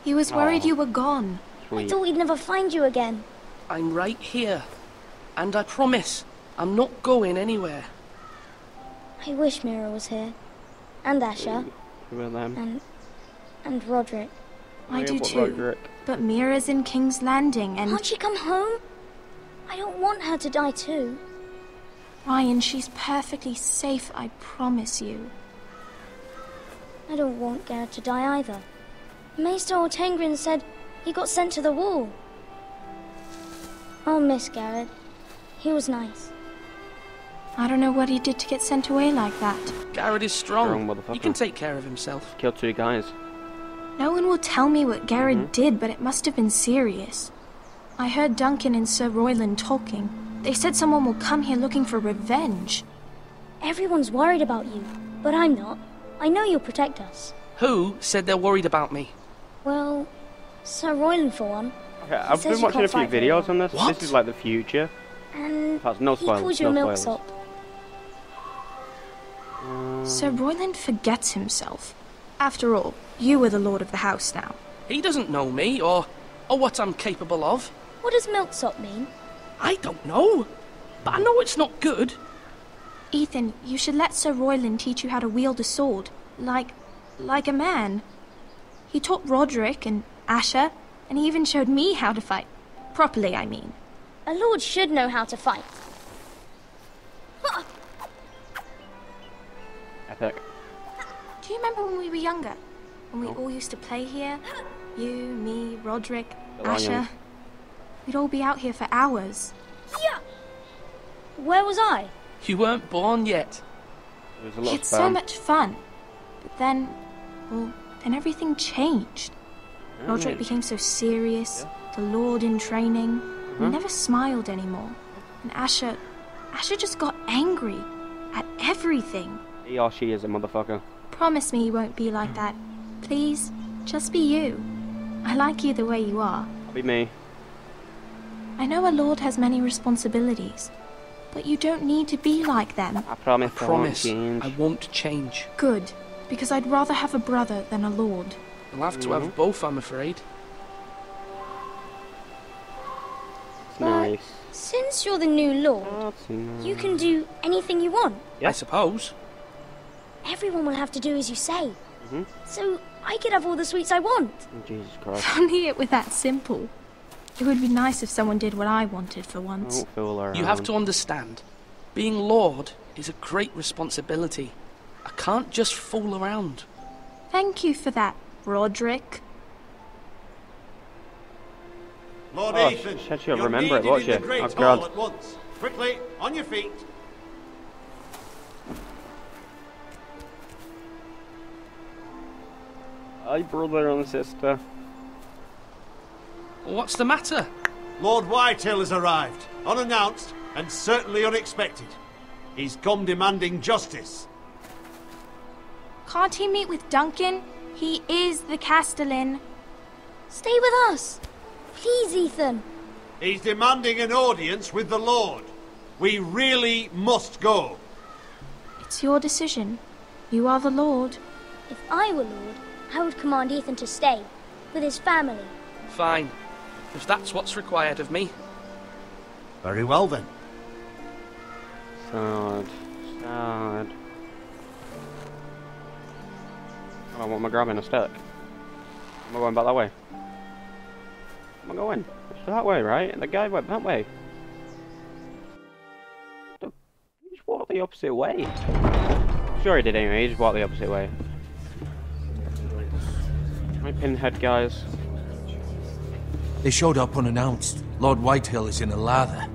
Speaker 13: He was worried you were gone.
Speaker 15: I thought we'd never find you again.
Speaker 9: I'm right here. And I promise, I'm not going anywhere.
Speaker 15: I wish Mira was here. And Asher.
Speaker 1: Who are them?
Speaker 15: And Roderick.
Speaker 13: I do too.
Speaker 1: Roderick.
Speaker 13: But Mira's in King's Landing and...
Speaker 15: Can't she come home? I don't want her to die too.
Speaker 13: Ryan, she's perfectly safe, I promise you.
Speaker 15: I don't want Garrett to die either. Maester Ortengrin said he got sent to the Wall. I'll miss Garrett. He was nice.
Speaker 13: I don't know what he did to get sent away like that.
Speaker 9: Garrett is strong. He can take care of himself.
Speaker 1: Killed 2 guys.
Speaker 13: No one will tell me what Garrett did, but it must have been serious. I heard Duncan and Sir Royland talking. They said someone will come here looking for revenge.
Speaker 15: Everyone's worried about you, but I'm not. I know you'll protect us.
Speaker 9: Who said they're worried about me?
Speaker 15: Well, Sir Royland for one.
Speaker 1: Okay, I've been watching a few videos on this.
Speaker 9: What?
Speaker 1: This is like the future.
Speaker 15: And
Speaker 1: That's no
Speaker 15: he
Speaker 1: spoilers.
Speaker 15: calls you a
Speaker 1: No
Speaker 15: milksop.
Speaker 1: spoilers.
Speaker 13: Sir Royland forgets himself. After all, you are the lord of the house now.
Speaker 9: He doesn't know me or what I'm capable of.
Speaker 15: What does milksop mean?
Speaker 9: I don't know. But I know it's not good.
Speaker 13: Ethan, you should let Sir Royland teach you how to wield a sword. Like a man. He taught Roderick and Asher, and he even showed me how to fight. Properly, I mean.
Speaker 15: A lord should know how to fight.
Speaker 1: Epic.
Speaker 13: Do you remember when we were younger? When we all used to play here? You, me, Roderick, Asher. We'd all be out here for hours.
Speaker 15: Yeah! Where was I?
Speaker 9: You weren't born yet.
Speaker 13: We had so much fun. But then, well, then everything changed. Roderick became so serious, the Lord in training. He never smiled anymore. And Asher just got angry at everything.
Speaker 1: He or she is a motherfucker.
Speaker 13: Promise me you won't be like that. Please, just be you. I like you the way you are.
Speaker 1: I'll be me.
Speaker 13: I know a lord has many responsibilities, but you don't need to be like them.
Speaker 1: I promise I won't change.
Speaker 9: I won't change.
Speaker 13: Good, because I'd rather have a brother than a lord.
Speaker 9: You'll have to have both, I'm afraid.
Speaker 1: Nice.
Speaker 15: Since you're the new lord, you can do anything you want.
Speaker 9: I suppose.
Speaker 15: Everyone will have to do as you say. So I could have all the sweets I want.
Speaker 1: Jesus Christ.
Speaker 13: If only it were that simple. It would be nice if someone did what I wanted for once.
Speaker 1: Don't fool around.
Speaker 9: You have to understand, being lord is a great responsibility. I can't just fool around.
Speaker 13: Thank you for that, Roderick.
Speaker 14: Lord Ethan,
Speaker 1: said she'll
Speaker 14: you're
Speaker 1: remember it,
Speaker 14: needed
Speaker 1: won't
Speaker 14: in the
Speaker 1: she?
Speaker 14: Great
Speaker 1: Oh,
Speaker 14: Hall
Speaker 1: God.
Speaker 14: at once. Quickly, on your feet.
Speaker 1: Hi, brother and sister.
Speaker 9: What's the matter?
Speaker 14: Lord Whitehill has arrived, unannounced and certainly unexpected. He's come demanding justice.
Speaker 13: Can't he meet with Duncan? He is the Castellan.
Speaker 15: Stay with us. Please, Ethan.
Speaker 14: He's demanding an audience with the Lord. We really must go.
Speaker 13: It's your decision. You are the Lord.
Speaker 15: If I were Lord, I would command Ethan to stay, with his family.
Speaker 9: Fine. If that's what's required of me.
Speaker 14: Very well then.
Speaker 1: Sad. Sad. Oh, what am I grabbing? A stick? Am I going back that way? Am I going? It's that way, right? The guy went that way. He just walked the opposite way. Sure he did anyway, he just walked the opposite way. My pinhead, guys.
Speaker 7: They showed up unannounced. Lord Whitehill is in a lather.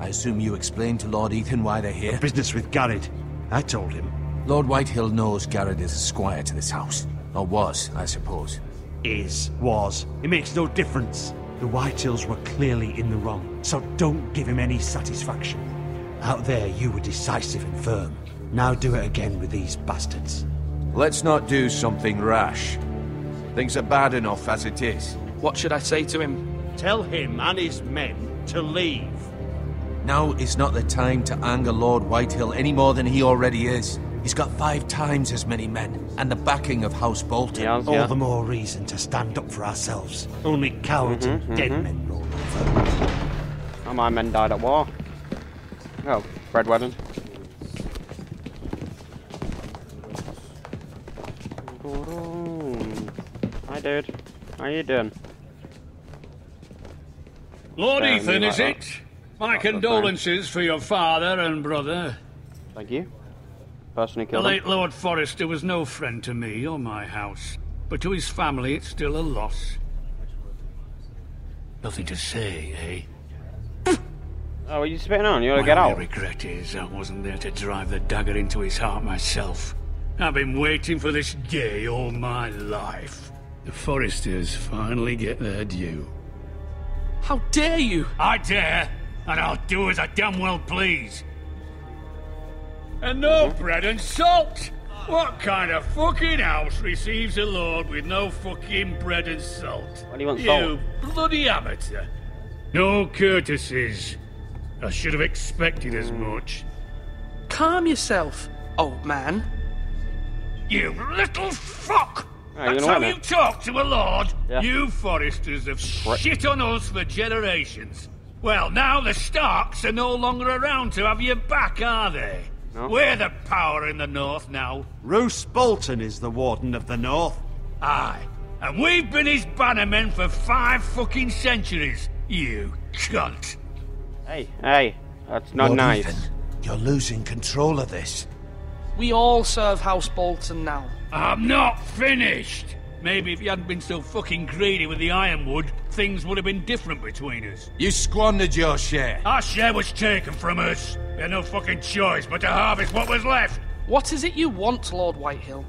Speaker 7: I assume you explained to Lord Ethan why they're here?
Speaker 14: Business with Garrett. I told him.
Speaker 7: Lord Whitehill knows Garrett is a squire to this house. Or was, I suppose.
Speaker 14: Was. It makes no difference. The Whitehills were clearly in the wrong, so don't give him any satisfaction. Out there, you were decisive and firm. Now do it again with these bastards.
Speaker 7: Let's not do something rash. Things are bad enough as it is.
Speaker 9: What should I say to him?
Speaker 14: Tell him and his men to leave.
Speaker 7: Now is not the time to anger Lord Whitehill any more than he already is. He's got 5 times as many men, and the backing of House Bolton.
Speaker 14: All the more reason to stand up for ourselves. Only cowards and dead men roll over.
Speaker 1: Oh, my men died at war. Oh, bread wedding. Hi, dude. How you doing?
Speaker 3: Lord
Speaker 1: Spare me
Speaker 3: Ethan,
Speaker 1: like
Speaker 3: is
Speaker 1: that.
Speaker 3: it? My condolences for your father and brother.
Speaker 1: Thank you. Person who
Speaker 3: The
Speaker 1: killed
Speaker 3: late
Speaker 1: him.
Speaker 3: Lord Forrester was no friend to me or my house, but to his family it's still a loss. Nothing to say, eh?
Speaker 1: Oh, are you spitting on? You ought to
Speaker 3: My
Speaker 1: get
Speaker 3: only
Speaker 1: out.
Speaker 3: regret is I wasn't there to drive the dagger into his heart myself. I've been waiting for this day all my life. The Forresters finally get their due.
Speaker 9: How dare you?
Speaker 3: I dare, and I'll do as I damn well please. And no bread and salt! What kind of fucking house receives a lord with no fucking bread and salt?
Speaker 1: Why do you want
Speaker 3: You
Speaker 1: salt?
Speaker 3: bloody amateur. No courtesies. I should have expected as much.
Speaker 9: Calm yourself, old man.
Speaker 3: You little fuck!
Speaker 1: Oh, you're
Speaker 3: That's
Speaker 1: gonna
Speaker 3: how
Speaker 1: win
Speaker 3: you
Speaker 1: it.
Speaker 3: talk to a lord?
Speaker 1: Yeah.
Speaker 3: You Forresters have shit on us for generations. Well, now the Starks are no longer around to have your back, are they?
Speaker 1: No.
Speaker 3: We're the power in the north now.
Speaker 14: Roose Bolton is the Warden of the North.
Speaker 3: Aye. And we've been his bannermen for 5 fucking centuries. You cunt.
Speaker 1: Hey, that's not
Speaker 7: Lord
Speaker 1: nice.
Speaker 7: Ethan, you're losing control of this.
Speaker 9: We all serve House Bolton now.
Speaker 3: I'm not finished! Maybe if you hadn't been so fucking greedy with the ironwood, things would have been different between us.
Speaker 7: You squandered your share.
Speaker 3: Our share was taken from us. We had no fucking choice but to harvest what was left.
Speaker 9: What is it you want, Lord Whitehill?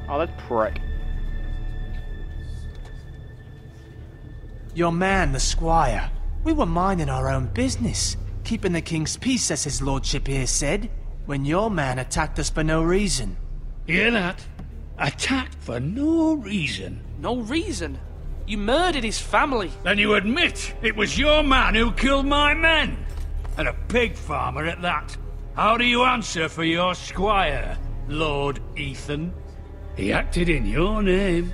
Speaker 1: Oh, that prick.
Speaker 5: Your man, the squire. We were minding our own business, keeping the king's peace, as his lordship here said, when your man attacked us for no reason.
Speaker 3: Hear that? Attacked for no reason.
Speaker 9: No reason? You murdered his family.
Speaker 3: Then you admit it was your man who killed my men. And a pig farmer at that. How do you answer for your squire, Lord Ethan? He acted in your name.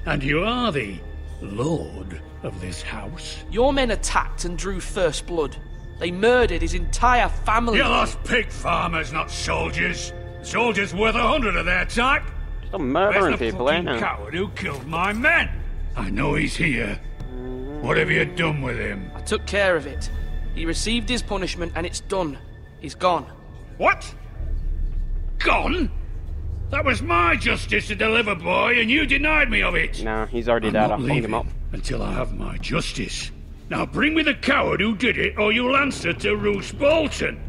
Speaker 3: And you are the lord of this house.
Speaker 9: Your men attacked and drew first blood. They murdered his entire family.
Speaker 3: You lost pig farmers, not soldiers. Soldiers worth 100 of their type.
Speaker 1: Stop murdering
Speaker 3: Where's the
Speaker 1: people, ain't
Speaker 3: fucking
Speaker 1: it?
Speaker 3: coward who killed my men? I know he's here. What have you done with him?
Speaker 9: I took care of it. He received his punishment and it's done. He's gone.
Speaker 3: What? Gone? That was my justice to deliver, boy, and you denied me of it.
Speaker 1: No, he's already
Speaker 3: I'm
Speaker 1: dead.
Speaker 3: not
Speaker 1: I hung him up.
Speaker 3: until I have my justice. Now bring me the coward who did it, or you'll answer to Roose Bolton.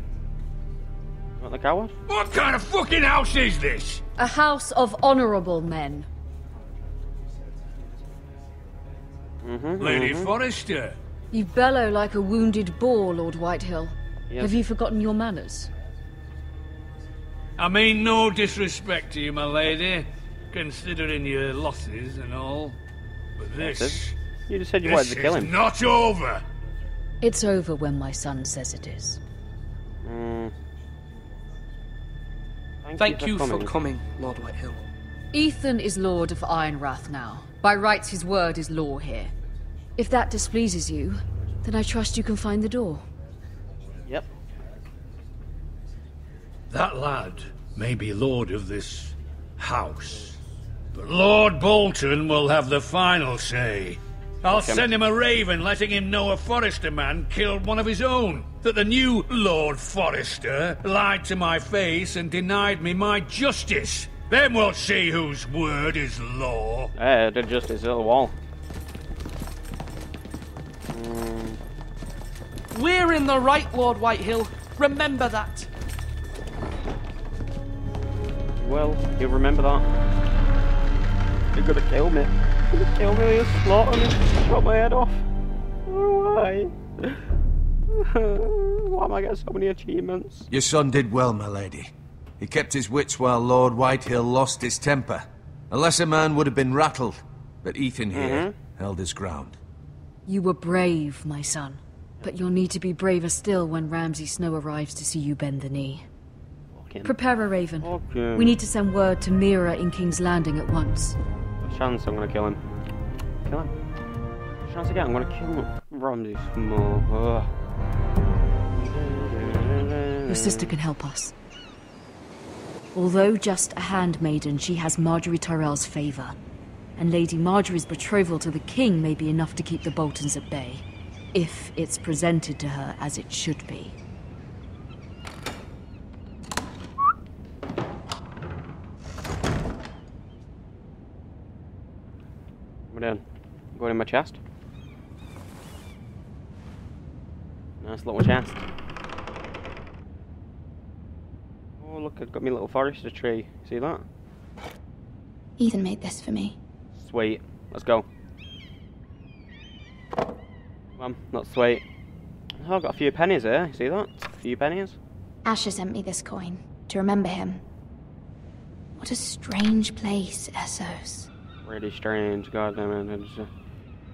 Speaker 1: What, the coward?
Speaker 3: What kind of fucking house is this?
Speaker 12: A house of honourable men.
Speaker 3: Lady Forrester.
Speaker 12: You bellow like a wounded boar, Lord Whitehill.
Speaker 1: Yes.
Speaker 12: Have you forgotten your manners?
Speaker 3: I mean no disrespect to you, my lady, considering your losses and all. But this...
Speaker 1: You just said you wanted to kill him.
Speaker 3: This is not over!
Speaker 12: It's over when my son says it is.
Speaker 9: Thank you for coming, Lord Whitehill.
Speaker 12: Ethan is Lord of Ironrath now. By rights, his word is law here. If that displeases you, then I trust you can find the door.
Speaker 1: Yep.
Speaker 3: That lad may be lord of this house, but Lord Bolton will have the final say. I'll send him a raven letting him know a Forrester man killed one of his own. That the new Lord Forrester lied to my face and denied me my justice. Then we'll see whose word is law.
Speaker 1: I did justice at the wall.
Speaker 9: We're in the right, Lord Whitehill. Remember that.
Speaker 1: Well, you'll remember that. You're gonna kill me. You're gonna kill me, you slaughter me, chop my head off. Why? Why am I getting so many achievements?
Speaker 7: Your son did well, my lady. He kept his wits while Lord Whitehill lost his temper. A lesser man would have been rattled, but Ethan here held his ground.
Speaker 12: You were brave, my son. But you'll need to be braver still when Ramsay Snow arrives to see you bend the knee. Prepare a raven. We need to send word to Mira in King's Landing at once.
Speaker 1: Chance I'm gonna kill him. Kill him. Chance again, I'm gonna kill Ramsay Snow.
Speaker 12: Your sister can help us. Although just a handmaiden, she has Marjorie Tyrell's favour. And Lady Marjorie's betrothal to the king may be enough to keep the Boltons at bay. If it's presented to her as it should be.
Speaker 1: What am I doing? Going in my chest? Nice little chest. Oh look, I've got my little Forrester tree. See that?
Speaker 13: Ethan made this for me.
Speaker 1: Sweet. Let's go. Not sweet. Oh, I've got a few pennies here. See that? A few pennies.
Speaker 13: Asher sent me this coin to remember him. What a strange place, Essos.
Speaker 1: Really strange. God damn it.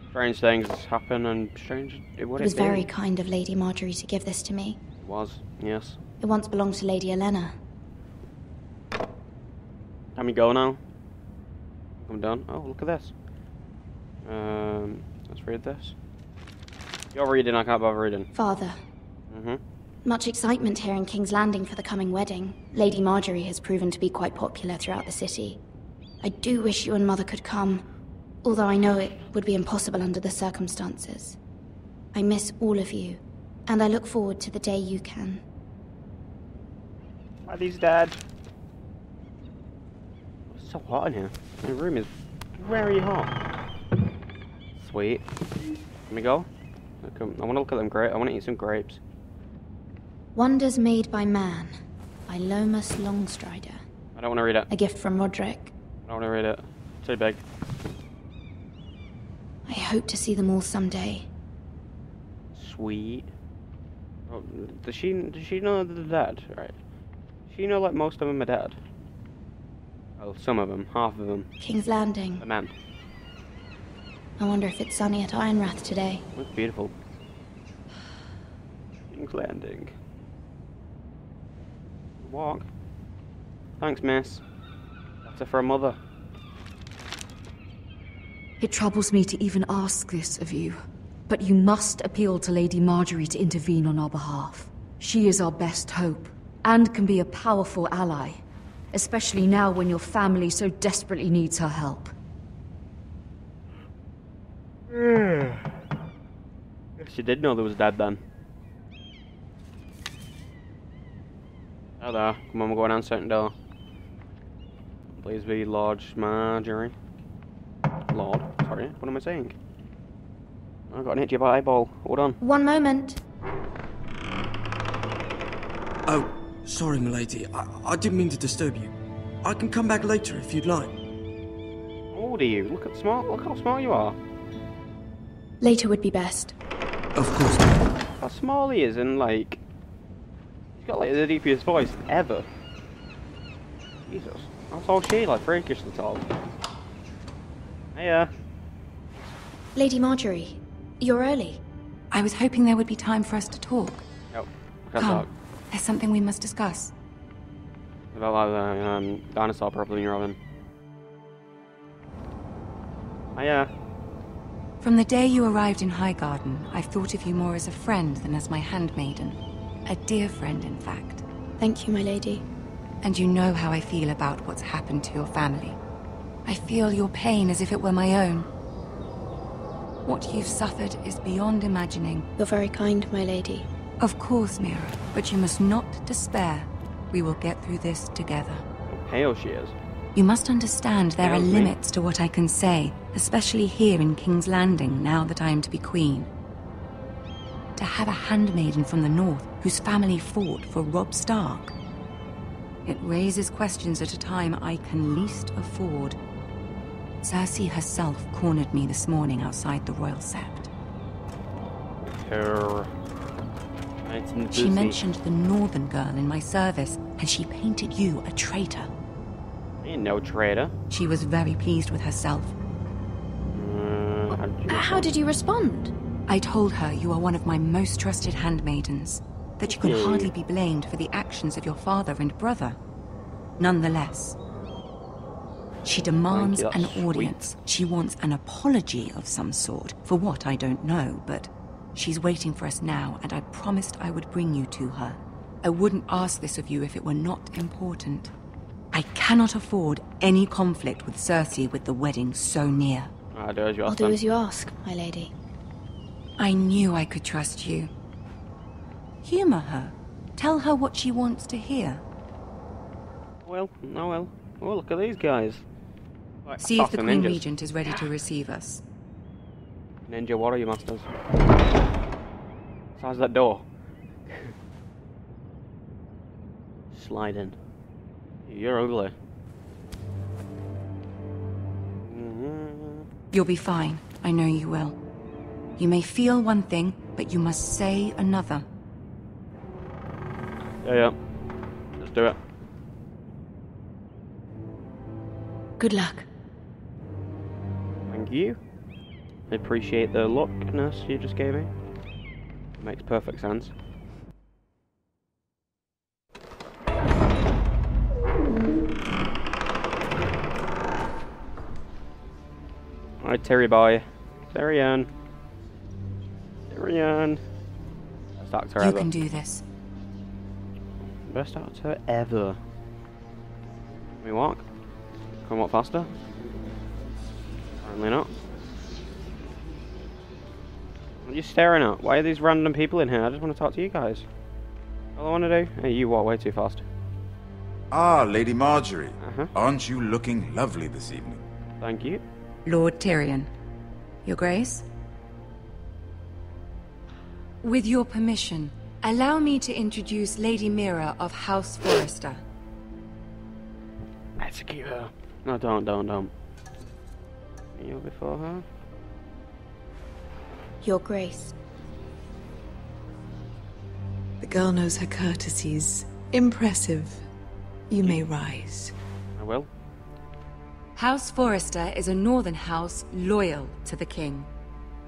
Speaker 1: Strange things happen and strange.
Speaker 13: It was very kind of Lady Marjorie to give this to me.
Speaker 1: It was, yes.
Speaker 13: It once belonged to Lady Elena.
Speaker 1: Let me go now. I'm done. Oh, look at this. Let's read this. You're reading, I can't bother reading.
Speaker 13: Father. Much excitement here in King's Landing for the coming wedding. Lady Marjorie has proven to be quite popular throughout the city. I do wish you and Mother could come, although I know it would be impossible under the circumstances. I miss all of you, And I look forward to the day you can.
Speaker 1: Daddy's dead. It's so hot in here. The room is very hot. Sweet. Let me go. I want to look at them grapes. I want to eat some grapes.
Speaker 13: Wonders Made by Man, by Lomas Longstrider.
Speaker 1: I don't want to read it.
Speaker 13: A gift from Roderick.
Speaker 1: I don't want to read it. Too big.
Speaker 13: I hope to see them all someday.
Speaker 1: Sweet. Oh, does she know they're dead? Right. Does she know like most of them are dead? Well, some of them. Half of them.
Speaker 13: King's Landing.
Speaker 1: The men.
Speaker 13: I wonder if it's sunny at Ironrath today.
Speaker 1: Looks beautiful. King's Landing. Walk. Thanks, miss. That's it for a mother.
Speaker 12: It troubles me to even ask this of you, but you must appeal to Lady Marjorie to intervene on our behalf. She is our best hope, and can be a powerful ally, especially now when your family so desperately needs her help.
Speaker 1: She did know there was dad then. Oh there. Come on, we're going down certain door. Please be large Marjorie. Lord, sorry, what am I saying? I got an itchy eyeball. Hold on.
Speaker 13: One moment.
Speaker 11: Oh, sorry, milady. I didn't mean to disturb you. I can come back later if you'd like.
Speaker 1: How old are you? Look how small you are.
Speaker 13: Later would be best.
Speaker 11: Of course.
Speaker 1: How small he is, and like, he's got like the deepest voice ever. Jesus, how tall is she? Like freakishly tall. Hiya.
Speaker 13: Lady Marjorie, you're early.
Speaker 16: I was hoping there would be time for us to talk.
Speaker 1: Nope, I can't
Speaker 16: Come,
Speaker 1: talk.
Speaker 16: there's something we must discuss.
Speaker 1: About like the dinosaur problem in your oven. Hiya.
Speaker 16: From the day you arrived in Highgarden, I've thought of you more as a friend than as my handmaiden. A dear friend, in fact.
Speaker 13: Thank you, my lady.
Speaker 16: And you know how I feel about what's happened to your family. I feel your pain as if it were my own. What you've suffered is beyond imagining.
Speaker 13: You're very kind, my lady.
Speaker 16: Of course, Mira, but you must not despair. We will get through this together.
Speaker 1: How pale she is.
Speaker 16: You must understand there are limits to what I can say, especially here in King's Landing, now that I am to be queen. To have a handmaiden from the north whose family fought for Robb Stark. It raises questions at a time I can least afford. Cersei herself cornered me this morning outside the Royal Sept. She mentioned the northern girl in my service, and she painted you a traitor.
Speaker 1: I ain't no traitor.
Speaker 16: She was very pleased with herself.
Speaker 13: How did you respond?
Speaker 16: I told her you are one of my most trusted handmaidens, that you can hardly be blamed for the actions of your father and brother. Nonetheless, she demands an audience. She wants an apology of some sort, for what I don't know, but she's waiting for us now, and I promised I would bring you to her. I wouldn't ask this of you if it were not important. I cannot afford any conflict with Cersei with the wedding so near.
Speaker 1: I'll do as you ask.
Speaker 13: I'll do as you ask, my lady.
Speaker 16: I knew I could trust you. Humor her. Tell her what she wants to hear.
Speaker 1: Well, oh well. Oh, look at these guys. Like,
Speaker 16: See if the Queen
Speaker 1: ninjas.
Speaker 16: Regent is ready to receive us.
Speaker 1: Ninja, what are you masters? Size that door. Slide in. You're ugly.
Speaker 16: You'll be fine. I know you will. You may feel one thing, but you must say another.
Speaker 1: Yeah. Let's do it.
Speaker 13: Good luck.
Speaker 1: Thank you. I appreciate the lookness you just gave me. It makes perfect sense. Alright, Terry boy. Tyrion. Tyrion. Best actor
Speaker 16: You
Speaker 1: ever.
Speaker 16: can do this.
Speaker 1: Best actor ever. Can we walk? Can we walk faster? Apparently not. What are you staring at? Why are these random people in here? I just want to talk to you guys. All I want to do... Hey, you walk way too fast.
Speaker 17: Ah, Lady Marjorie. Aren't you looking lovely this evening?
Speaker 1: Thank you.
Speaker 16: Lord Tyrion. Your Grace? With your permission, allow me to introduce Lady Mira of House Forrester.
Speaker 1: Execute her. No, don't. You before her?
Speaker 18: Your Grace.
Speaker 19: The girl knows her courtesies. Impressive. You may rise.
Speaker 1: I will.
Speaker 16: House Forrester is a northern house loyal to the king.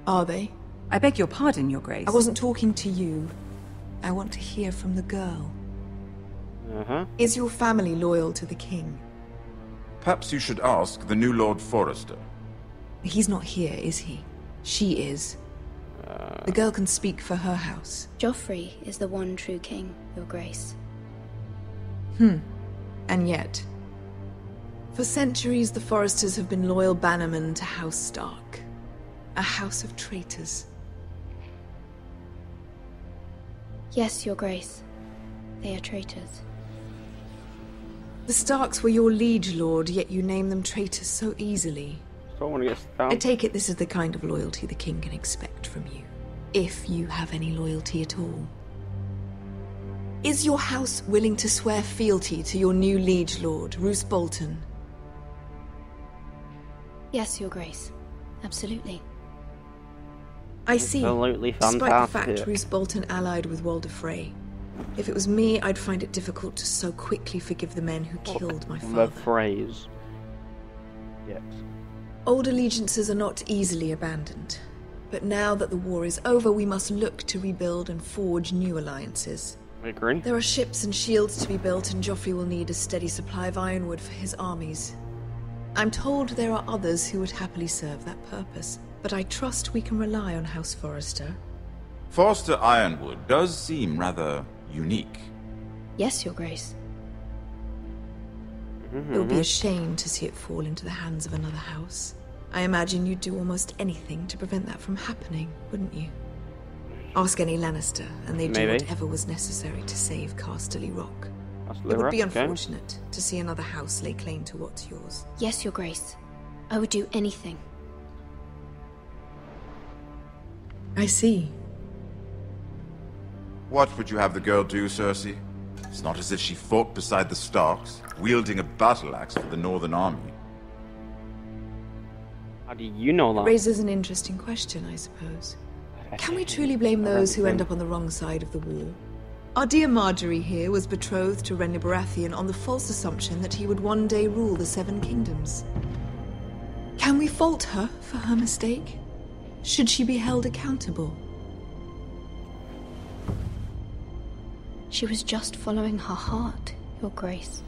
Speaker 19: Are they?
Speaker 16: I beg your pardon, Your Grace.
Speaker 19: I wasn't talking to you. I want to hear from the girl. Is your family loyal to the king?
Speaker 17: Perhaps you should ask the new Lord Forrester.
Speaker 19: He's not here, is he? She is. The girl can speak for her house.
Speaker 18: Joffrey is the one true king, Your Grace.
Speaker 19: And yet, for centuries the Forresters have been loyal bannermen to House Stark. A house of traitors.
Speaker 18: Yes, Your Grace. They are traitors.
Speaker 19: The Starks were your liege lord, yet you name them traitors so easily. I take it this is the kind of loyalty the king can expect from you. If you have any loyalty at all. Is your house willing to swear fealty to your new liege lord, Roose Bolton?
Speaker 18: Yes, Your Grace. Absolutely.
Speaker 19: I see.
Speaker 1: Absolutely
Speaker 19: Despite the
Speaker 1: fantastic.
Speaker 19: fact Roose Bolton allied with Walder Frey. If it was me, I'd find it difficult to so quickly forgive the men who killed my father.
Speaker 1: The phrase. Yes.
Speaker 19: Old allegiances are not easily abandoned. But now that the war is over, we must look to rebuild and forge new alliances.
Speaker 1: I agree.
Speaker 19: There are ships and shields to be built, and Joffrey will need a steady supply of ironwood for his armies. I'm told there are others who would happily serve that purpose, but I trust we can rely on House Forrester.
Speaker 17: Forrester Ironwood does seem rather unique.
Speaker 18: Yes, Your Grace.
Speaker 19: It would be a shame to see it fall into the hands of another house. I imagine you'd do almost anything to prevent that from happening, wouldn't you? Ask any Lannister, and they'd do whatever was necessary to save Casterly Rock. It would be unfortunate to see another house lay claim to what's yours.
Speaker 18: Yes, Your Grace. I would do anything.
Speaker 19: I see.
Speaker 17: What would you have the girl do, Cersei? It's not as if she fought beside the Starks, wielding a battle axe for the Northern Army.
Speaker 1: How do you know that?
Speaker 19: It raises an interesting question, I suppose. Can we truly blame those who end up on the wrong side of the war? Our dear Marjorie here was betrothed to Renly Baratheon on the false assumption that he would one day rule the Seven Kingdoms. Can we fault her for her mistake? Should she be held accountable?
Speaker 18: She was just following her heart, Your Grace.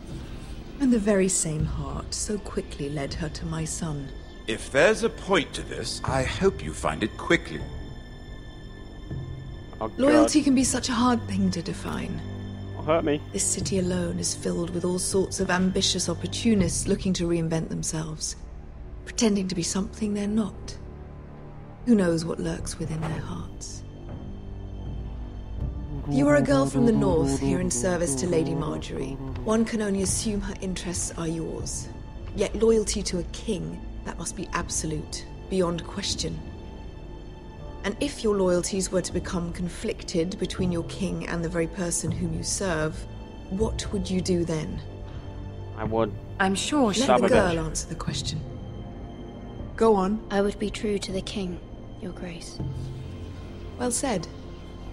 Speaker 19: And the very same heart so quickly led her to my son.
Speaker 17: If there's a point to this, I hope you find it quickly.
Speaker 1: Oh,
Speaker 19: Loyalty can be such a hard thing to define.
Speaker 1: Don't hurt me.
Speaker 19: This city alone is filled with all sorts of ambitious opportunists looking to reinvent themselves, pretending to be something they're not. Who knows what lurks within their hearts? You are a girl from the north here in service to Lady Marjorie. One can only assume her interests are yours. Yet loyalty to a king, that must be absolute, beyond question. And if your loyalties were to become conflicted between your king and the very person whom you serve, what would you do then?
Speaker 1: I would.
Speaker 16: I'm sure she
Speaker 19: Let the girl answer the question. Go on.
Speaker 18: I would be true to the king, Your Grace.
Speaker 19: Well said.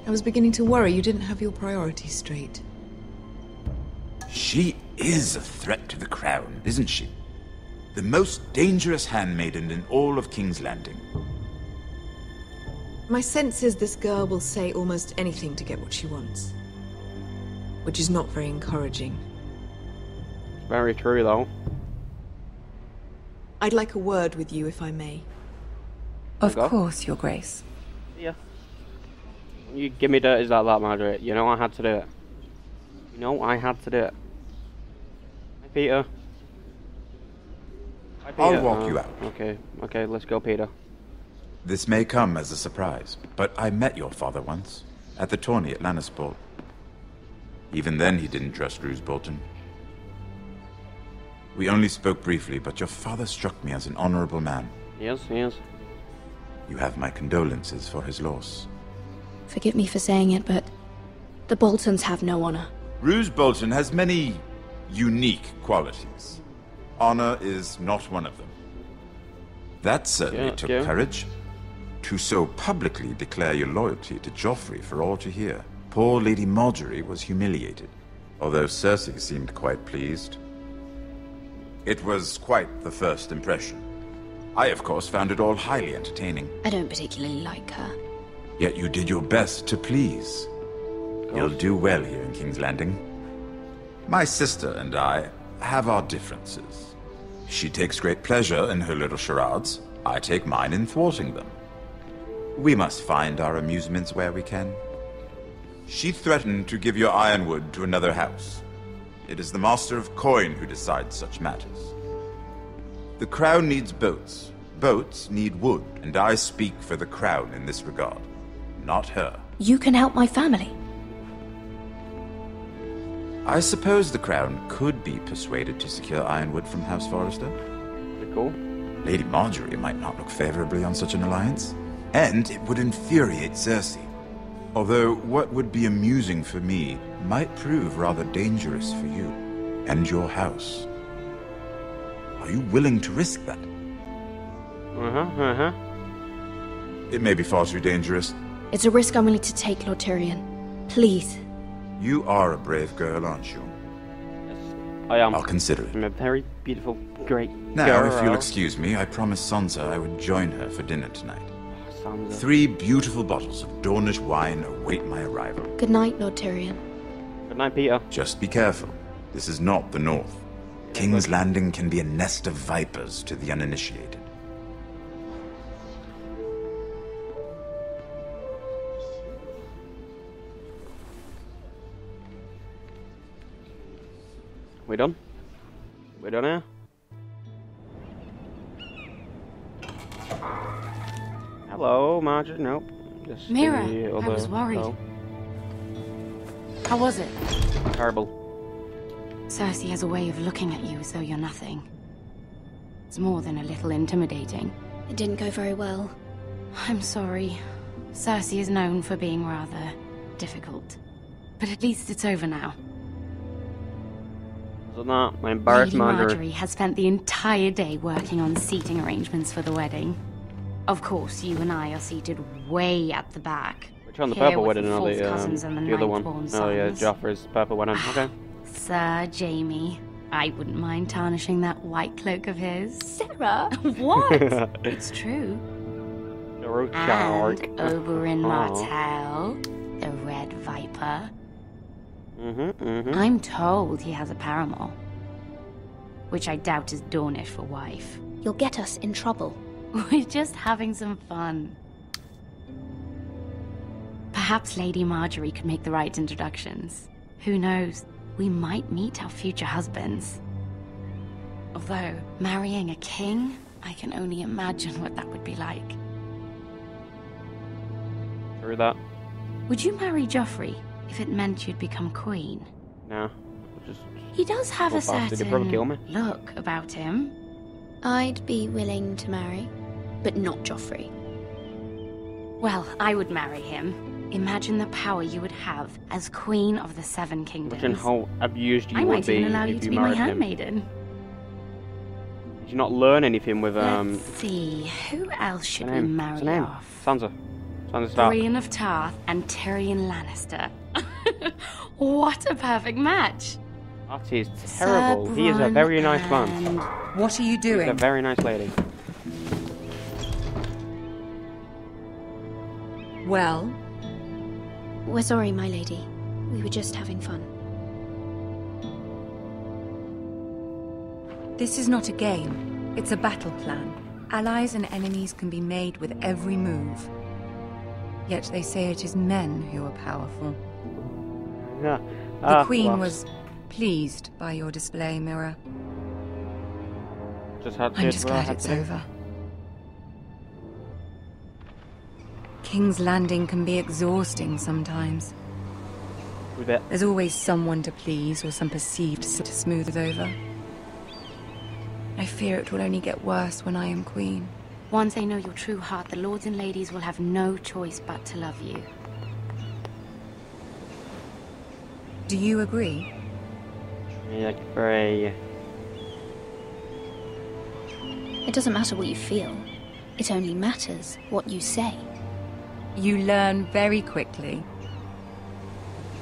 Speaker 19: I was beginning to worry you didn't have your priorities straight.
Speaker 17: She is a threat to the crown, isn't she? The most dangerous handmaiden in all of King's Landing.
Speaker 19: My sense is this girl will say almost anything to get what she wants. Which is not very encouraging.
Speaker 1: Very true, though.
Speaker 19: I'd like a word with you, if I may.
Speaker 16: Of course, Your Grace.
Speaker 1: Yeah. You give me dirties like that, Margaret. You know I had to do it. You know I had to do it. Hi, Peter. Hi, Peter.
Speaker 17: I'll walk you out.
Speaker 1: Okay, let's go, Peter.
Speaker 17: This may come as a surprise, but I met your father once, at the tourney at Lannisport. Even then he didn't trust Roose Bolton. We only spoke briefly, but your father struck me as an honorable man.
Speaker 1: Yes, he is.
Speaker 17: You have my condolences for his loss.
Speaker 18: Forgive me for saying it, but the Boltons have no honor.
Speaker 17: Roose Bolton has many unique qualities. Honor is not one of them. That certainly took courage. To so publicly declare your loyalty to Joffrey for all to hear. Poor Lady Margaery was humiliated, although Cersei seemed quite pleased. It was quite the first impression. I, of course, found it all highly entertaining.
Speaker 18: I don't particularly like her.
Speaker 17: Yet you did your best to please. You'll do well here in King's Landing. My sister and I have our differences. She takes great pleasure in her little charades. I take mine in thwarting them. We must find our amusements where we can. She threatened to give your ironwood to another house. It is the Master of Coin who decides such matters. The Crown needs boats. Boats need wood, and I speak for the Crown in this regard, not her.
Speaker 18: You can help my family.
Speaker 17: I suppose the Crown could be persuaded to secure ironwood from House Forrester.
Speaker 1: Cool.
Speaker 17: Lady Margaery might not look favorably on such an alliance, and it would infuriate Cersei. Although what would be amusing for me might prove rather dangerous for you and your house. Are you willing to risk that? It may be far too dangerous.
Speaker 18: It's a risk I'm willing to take, Lord Tyrion. Please.
Speaker 17: You are a brave girl, aren't you?
Speaker 1: I am.
Speaker 17: I'll consider it.
Speaker 1: I'm a very beautiful, great
Speaker 17: Now,
Speaker 1: girl.
Speaker 17: if you'll excuse me, I promised Sansa I would join her for dinner tonight.
Speaker 1: Sansa.
Speaker 17: 3 beautiful bottles of Dornish wine await my arrival.
Speaker 18: Good night, Lord Tyrion.
Speaker 1: Good night, Peter.
Speaker 17: Just be careful. This is not the North. King's Landing can be a nest of vipers to the uninitiated.
Speaker 1: We done? We done here? Hello, Margaery. Nope. Just
Speaker 16: Mira,
Speaker 1: the
Speaker 16: I
Speaker 1: other-
Speaker 16: was worried.
Speaker 1: oh,
Speaker 16: How was it?
Speaker 1: terrible.
Speaker 16: Cersei has a way of looking at you as though you're nothing. It's more than a little intimidating.
Speaker 18: It didn't go very well.
Speaker 16: I'm sorry. Cersei is known for being rather difficult. But at least it's over now.
Speaker 1: Isn't that my embarrassed
Speaker 16: Lady
Speaker 1: Margaery?
Speaker 16: Margaery has spent the entire day working on seating arrangements for the wedding. Of course, you and I are seated way at the back.
Speaker 1: Which one, the
Speaker 16: Here
Speaker 1: purple
Speaker 16: with
Speaker 1: wedding or
Speaker 16: fourth
Speaker 1: the
Speaker 16: cousins and
Speaker 1: other one?
Speaker 16: ninth-born
Speaker 1: Oh yeah,
Speaker 16: sons.
Speaker 1: Joffrey's purple wedding. Okay.
Speaker 16: Sir Jamie, I wouldn't mind tarnishing that white cloak of his. Sarah? What? It's true. And Oberyn Martell, the Red Viper. I'm told he has a paramour. Which I doubt is Dornish for wife.
Speaker 18: You'll get us in trouble.
Speaker 16: We're just having some fun. Perhaps Lady Margaery could make the right introductions. Who knows? We might meet our future husbands. Although, marrying a king, I can only imagine what that would be like.
Speaker 1: Through that.
Speaker 16: Would you marry Joffrey if it meant you'd become queen?
Speaker 1: No. Just
Speaker 16: He does have a
Speaker 1: bastard, he'd probably kill me.
Speaker 16: certain look about him.
Speaker 18: I'd be willing to marry, but not Joffrey.
Speaker 16: Well, I would marry him. Imagine the power you would have as Queen of the Seven Kingdoms.
Speaker 1: Imagine how abused you
Speaker 16: I
Speaker 1: would
Speaker 16: might
Speaker 1: be
Speaker 16: even allow you
Speaker 1: if
Speaker 16: to
Speaker 1: you
Speaker 16: be my
Speaker 1: married him.
Speaker 16: handmaiden.
Speaker 1: Did you not learn anything with
Speaker 16: Let's see, who else should we
Speaker 1: what's
Speaker 16: marry
Speaker 1: her name?
Speaker 16: off?
Speaker 1: Sansa. Sansa Stark.
Speaker 16: Brienne of Tarth and Tyrion Lannister. What a perfect match!
Speaker 1: That is terrible. He is a very nice man.
Speaker 16: What are you
Speaker 1: He's a very nice lady.
Speaker 18: Well? We're sorry, my lady. We were just having fun.
Speaker 16: This is not a game. It's a battle plan. Allies and enemies can be made with every move. Yet they say it is men who are powerful.
Speaker 1: Yeah.
Speaker 16: The Queen was pleased by your display, Mira.
Speaker 1: Just had
Speaker 16: I'm
Speaker 1: did
Speaker 16: just
Speaker 1: what I
Speaker 16: glad
Speaker 1: had
Speaker 16: it's
Speaker 1: to do.
Speaker 16: over. King's Landing can be exhausting sometimes.
Speaker 1: We bet.
Speaker 16: There's always someone to please or some perceived sin to smooth over. I fear it will only get worse when I am queen.
Speaker 12: Once they know your true heart, the lords and ladies will have no choice but to love you.
Speaker 16: Do you agree?
Speaker 1: Yeah, agree.
Speaker 18: It doesn't matter what you feel. It only matters what you say.
Speaker 16: You learn very quickly.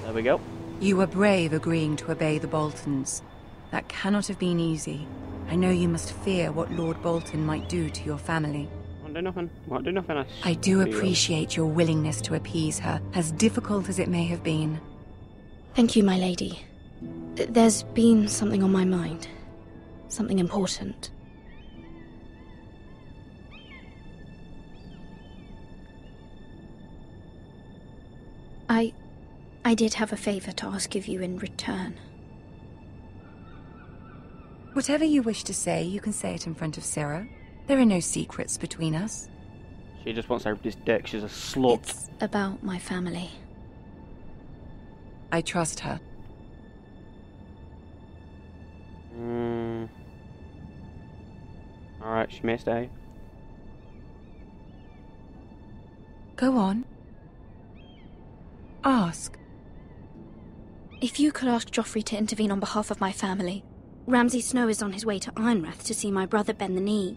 Speaker 1: There we go.
Speaker 16: You were brave agreeing to obey the Boltons. That cannot have been easy. I know you must fear what Lord Bolton might do to your family.
Speaker 1: Won't do nothing. Won't do nothing.
Speaker 16: I do appreciate your willingness to appease her, as difficult as it may have been.
Speaker 18: Thank you, my lady. There's been something on my mind. Something important. I did have a favor to ask of you in return.
Speaker 16: Whatever you wish to say, you can say it in front of Sarah. There are no secrets between us.
Speaker 1: She just wants everybody's dick. She's a slut.
Speaker 18: It's about my family.
Speaker 16: I trust her.
Speaker 1: Alright, she may stay.
Speaker 16: Go on. Ask.
Speaker 18: If you could ask Joffrey to intervene on behalf of my family. Ramsay Snow is on his way to Ironrath to see my brother bend the knee.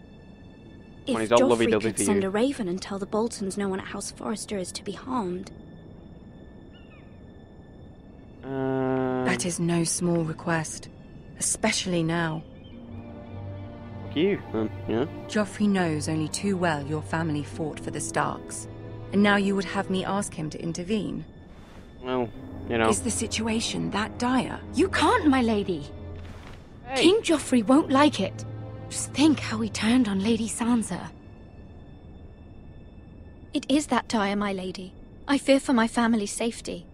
Speaker 18: If Joffrey could send a raven and tell the Boltons no one at House Forrester is to be harmed.
Speaker 16: That is no small request. Especially now.
Speaker 1: Fuck you, yeah?
Speaker 16: Joffrey knows only too well your family fought for the Starks. And now you would have me ask him to intervene?
Speaker 1: Well, you know.
Speaker 16: Is the situation that dire?
Speaker 12: You can't, my lady.
Speaker 1: Hey.
Speaker 12: King Joffrey won't like it. Just think how he turned on Lady Sansa.
Speaker 18: It is that dire, my lady. I fear for my family's safety.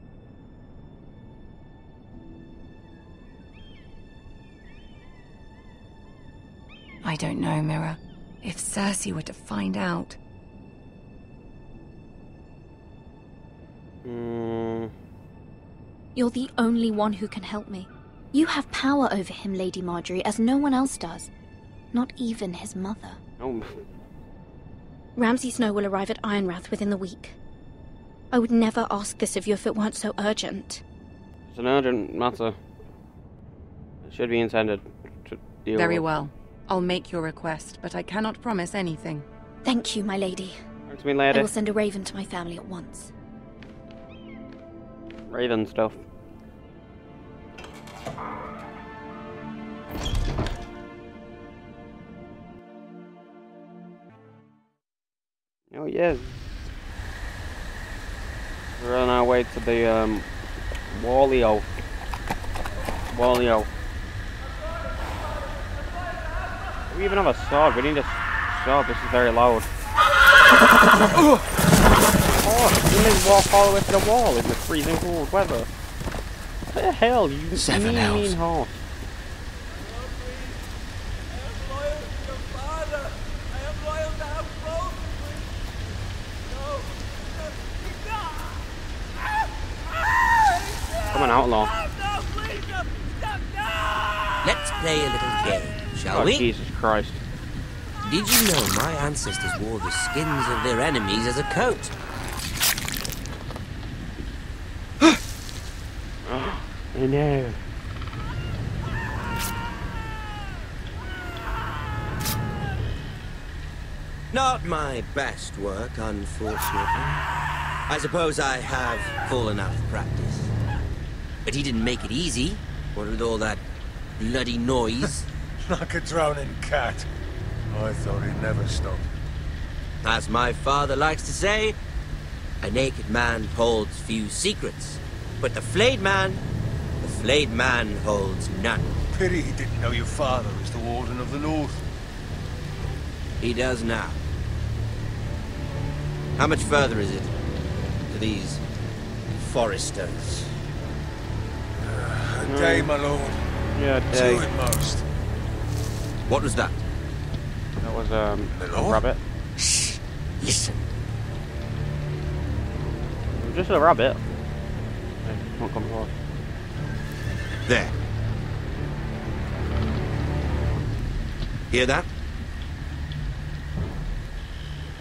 Speaker 16: I don't know, Mira. If Cersei were to find out...
Speaker 18: You're the only one who can help me. You have power over him, Lady Marjorie, as no one else does. Not even his mother.
Speaker 1: Oh.
Speaker 18: Ramsay Snow will arrive at Ironrath within the week. I would never ask this of you if it weren't so urgent.
Speaker 1: It's an urgent matter. It should be intended to deal with.
Speaker 16: Very well. I'll make your request, but I cannot promise anything.
Speaker 18: Thank you, my lady.
Speaker 1: Thanks, me, lady.
Speaker 18: I will send a raven to my family at once.
Speaker 1: Raven stuff. Oh yes. We're on our way to the Wallio. We even have a sword. We need a sword. This is very loud. Oh, you may walk all the way to the wall in the freezing cold weather. What the hell, you mean horse? Come on, outlaw.
Speaker 20: Let's play a little game, shall
Speaker 1: Oh,
Speaker 20: we?
Speaker 1: Jesus Christ.
Speaker 20: Did you know my ancestors wore the skins of their enemies as a coat?
Speaker 1: Oh, I know.
Speaker 20: Not my best work, unfortunately. I suppose I have fallen out of practice. But he didn't make it easy, what with all that bloody noise.
Speaker 7: Like a drowning cat. I thought he'd never stop.
Speaker 20: As my father likes to say, a naked man holds few secrets, but the flayed man holds none.
Speaker 7: Pity he didn't know your father was the Warden of the North.
Speaker 20: He does now. How much further is it to these Foresters?
Speaker 7: A day, my lord.
Speaker 1: Yeah, a day.
Speaker 7: 2 at most.
Speaker 20: What was that?
Speaker 1: That was, a rabbit.
Speaker 20: Shh! Listen.
Speaker 1: just a rabbit. Won't come across.
Speaker 20: There. Hear that?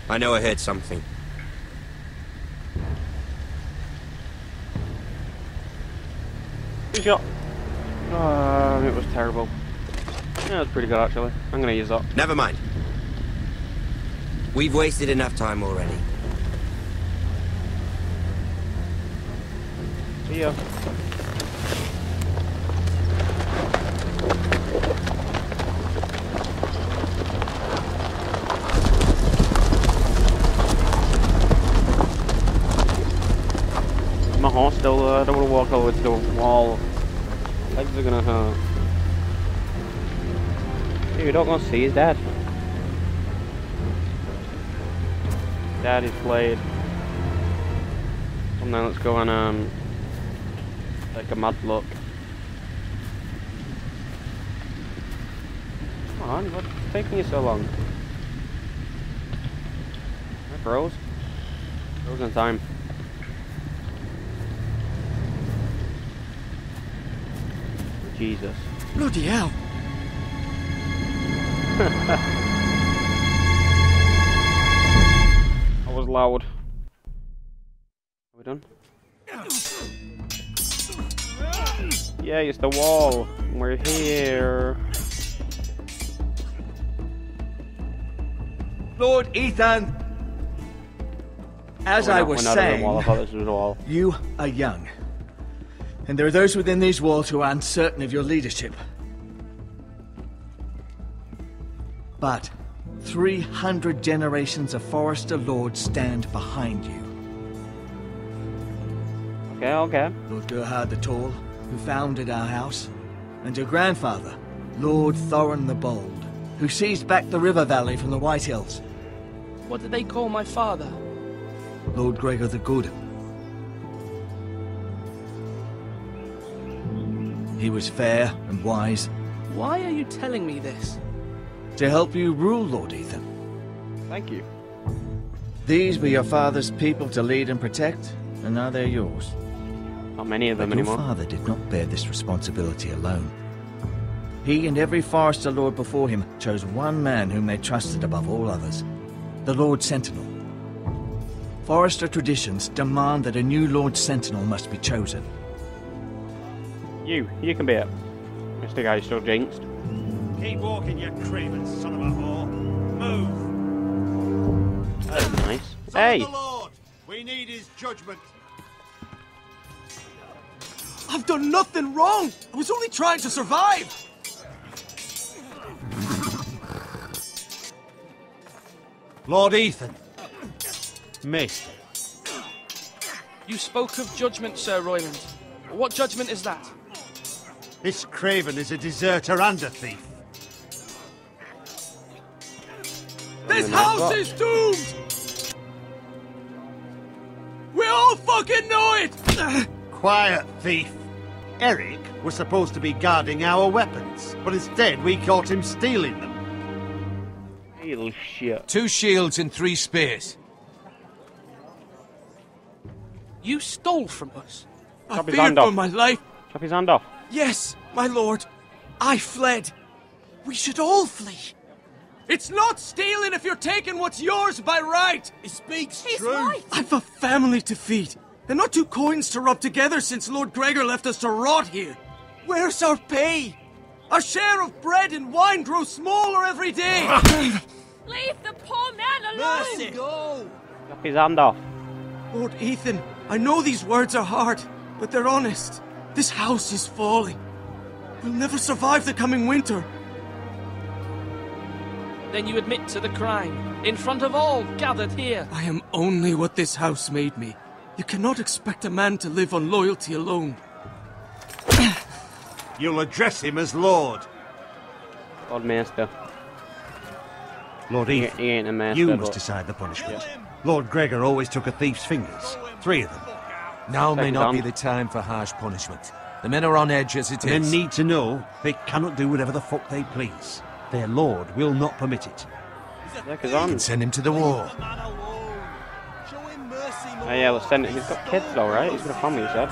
Speaker 20: I know I heard something.
Speaker 1: Good shot. It was terrible. Yeah, it was pretty good actually. I'm gonna use that.
Speaker 20: Never mind. We've wasted enough time already.
Speaker 1: See ya. My horse still I don't want to walk over to the wall. Legs are gonna hurt. Dude, don't go see his dad. Dad is played. And now let's go on like a mad look. Come on, what's taking you so long? I froze. Frozen time. Jesus.
Speaker 5: Bloody hell.
Speaker 1: That was loud. Are we done? Yeah, it's the wall. We're here.
Speaker 10: Lord Ethan! As I was saying, you are young. And there are those within these walls who are uncertain of your leadership. But 300 generations of Forester Lords stand behind you.
Speaker 1: Okay.
Speaker 10: Lord Gerhard the Tall, who founded our house, and your grandfather, Lord Thorin the Bold, who seized back the river valley from the White Hills.
Speaker 9: What did they call my father?
Speaker 10: Lord Gregor the Good. He was fair and wise.
Speaker 9: Why are you telling me this?
Speaker 10: To help you rule, Lord Ethan.
Speaker 1: Thank you.
Speaker 10: These were your father's people to lead and protect, and now they're yours.
Speaker 1: Not many of them
Speaker 10: but
Speaker 1: anymore.
Speaker 10: Your father did not bear this responsibility alone. He and every Forester Lord before him chose one man whom they trusted above all others, the Lord Sentinel. Forester traditions demand that a new Lord Sentinel must be chosen.
Speaker 1: You can be it. Mr. Guy's still jinxed.
Speaker 14: Keep walking, you craven son of a whore. Move!
Speaker 1: That's nice.
Speaker 14: Son
Speaker 1: Hey!
Speaker 14: of the Lord! We need his judgment.
Speaker 5: I've done nothing wrong! I was only trying to survive!
Speaker 14: Lord Ethan. Missed.
Speaker 9: You spoke of judgment, Sir Royland. What judgment is that?
Speaker 14: This craven is a deserter and a thief.
Speaker 5: This house is doomed! We all fucking know it!
Speaker 14: Quiet, thief. Eric was supposed to be guarding our weapons, but instead we caught him stealing them.
Speaker 1: Little shit.
Speaker 4: 2 shields and 3 spears.
Speaker 9: You stole from us.
Speaker 5: I feared for my life.
Speaker 1: Chop his hand off.
Speaker 5: Yes, my lord. I fled. We should all flee. It's not stealing if you're taking what's yours by right.
Speaker 14: He speaks
Speaker 5: He's
Speaker 14: truth.
Speaker 5: right. I've a family to feed, and not 2 coins to rub together since Lord Gregor left us to rot here. Where's our pay? Our share of bread and wine grows smaller every day.
Speaker 2: Leave the poor man alone!
Speaker 5: Mercy. Go!
Speaker 1: Chop his hand off.
Speaker 5: Lord Ethan, I know these words are hard, but they're honest. This house is falling. We'll never survive the coming winter.
Speaker 9: Then you admit to the crime, in front of all gathered here.
Speaker 5: I am only what this house made me. You cannot expect a man to live on loyalty alone.
Speaker 14: You'll address him as Lord.
Speaker 1: Lord Maester.
Speaker 14: Lord Ethan,
Speaker 1: he ain't a maester,
Speaker 14: you must
Speaker 1: but...
Speaker 14: decide the punishment. Lord Gregor always took a thief's fingers. 3 of them.
Speaker 4: Now may not be the time for harsh punishment. The men are on edge as it
Speaker 14: The men
Speaker 4: is.
Speaker 14: need to know they cannot do whatever the fuck they please. Their lord will not permit it.
Speaker 1: Yeah,
Speaker 4: You can send him to the war.
Speaker 5: Show him mercy,
Speaker 1: Oh yeah, let's send it. He's got kids though, right? He's got a family, he said.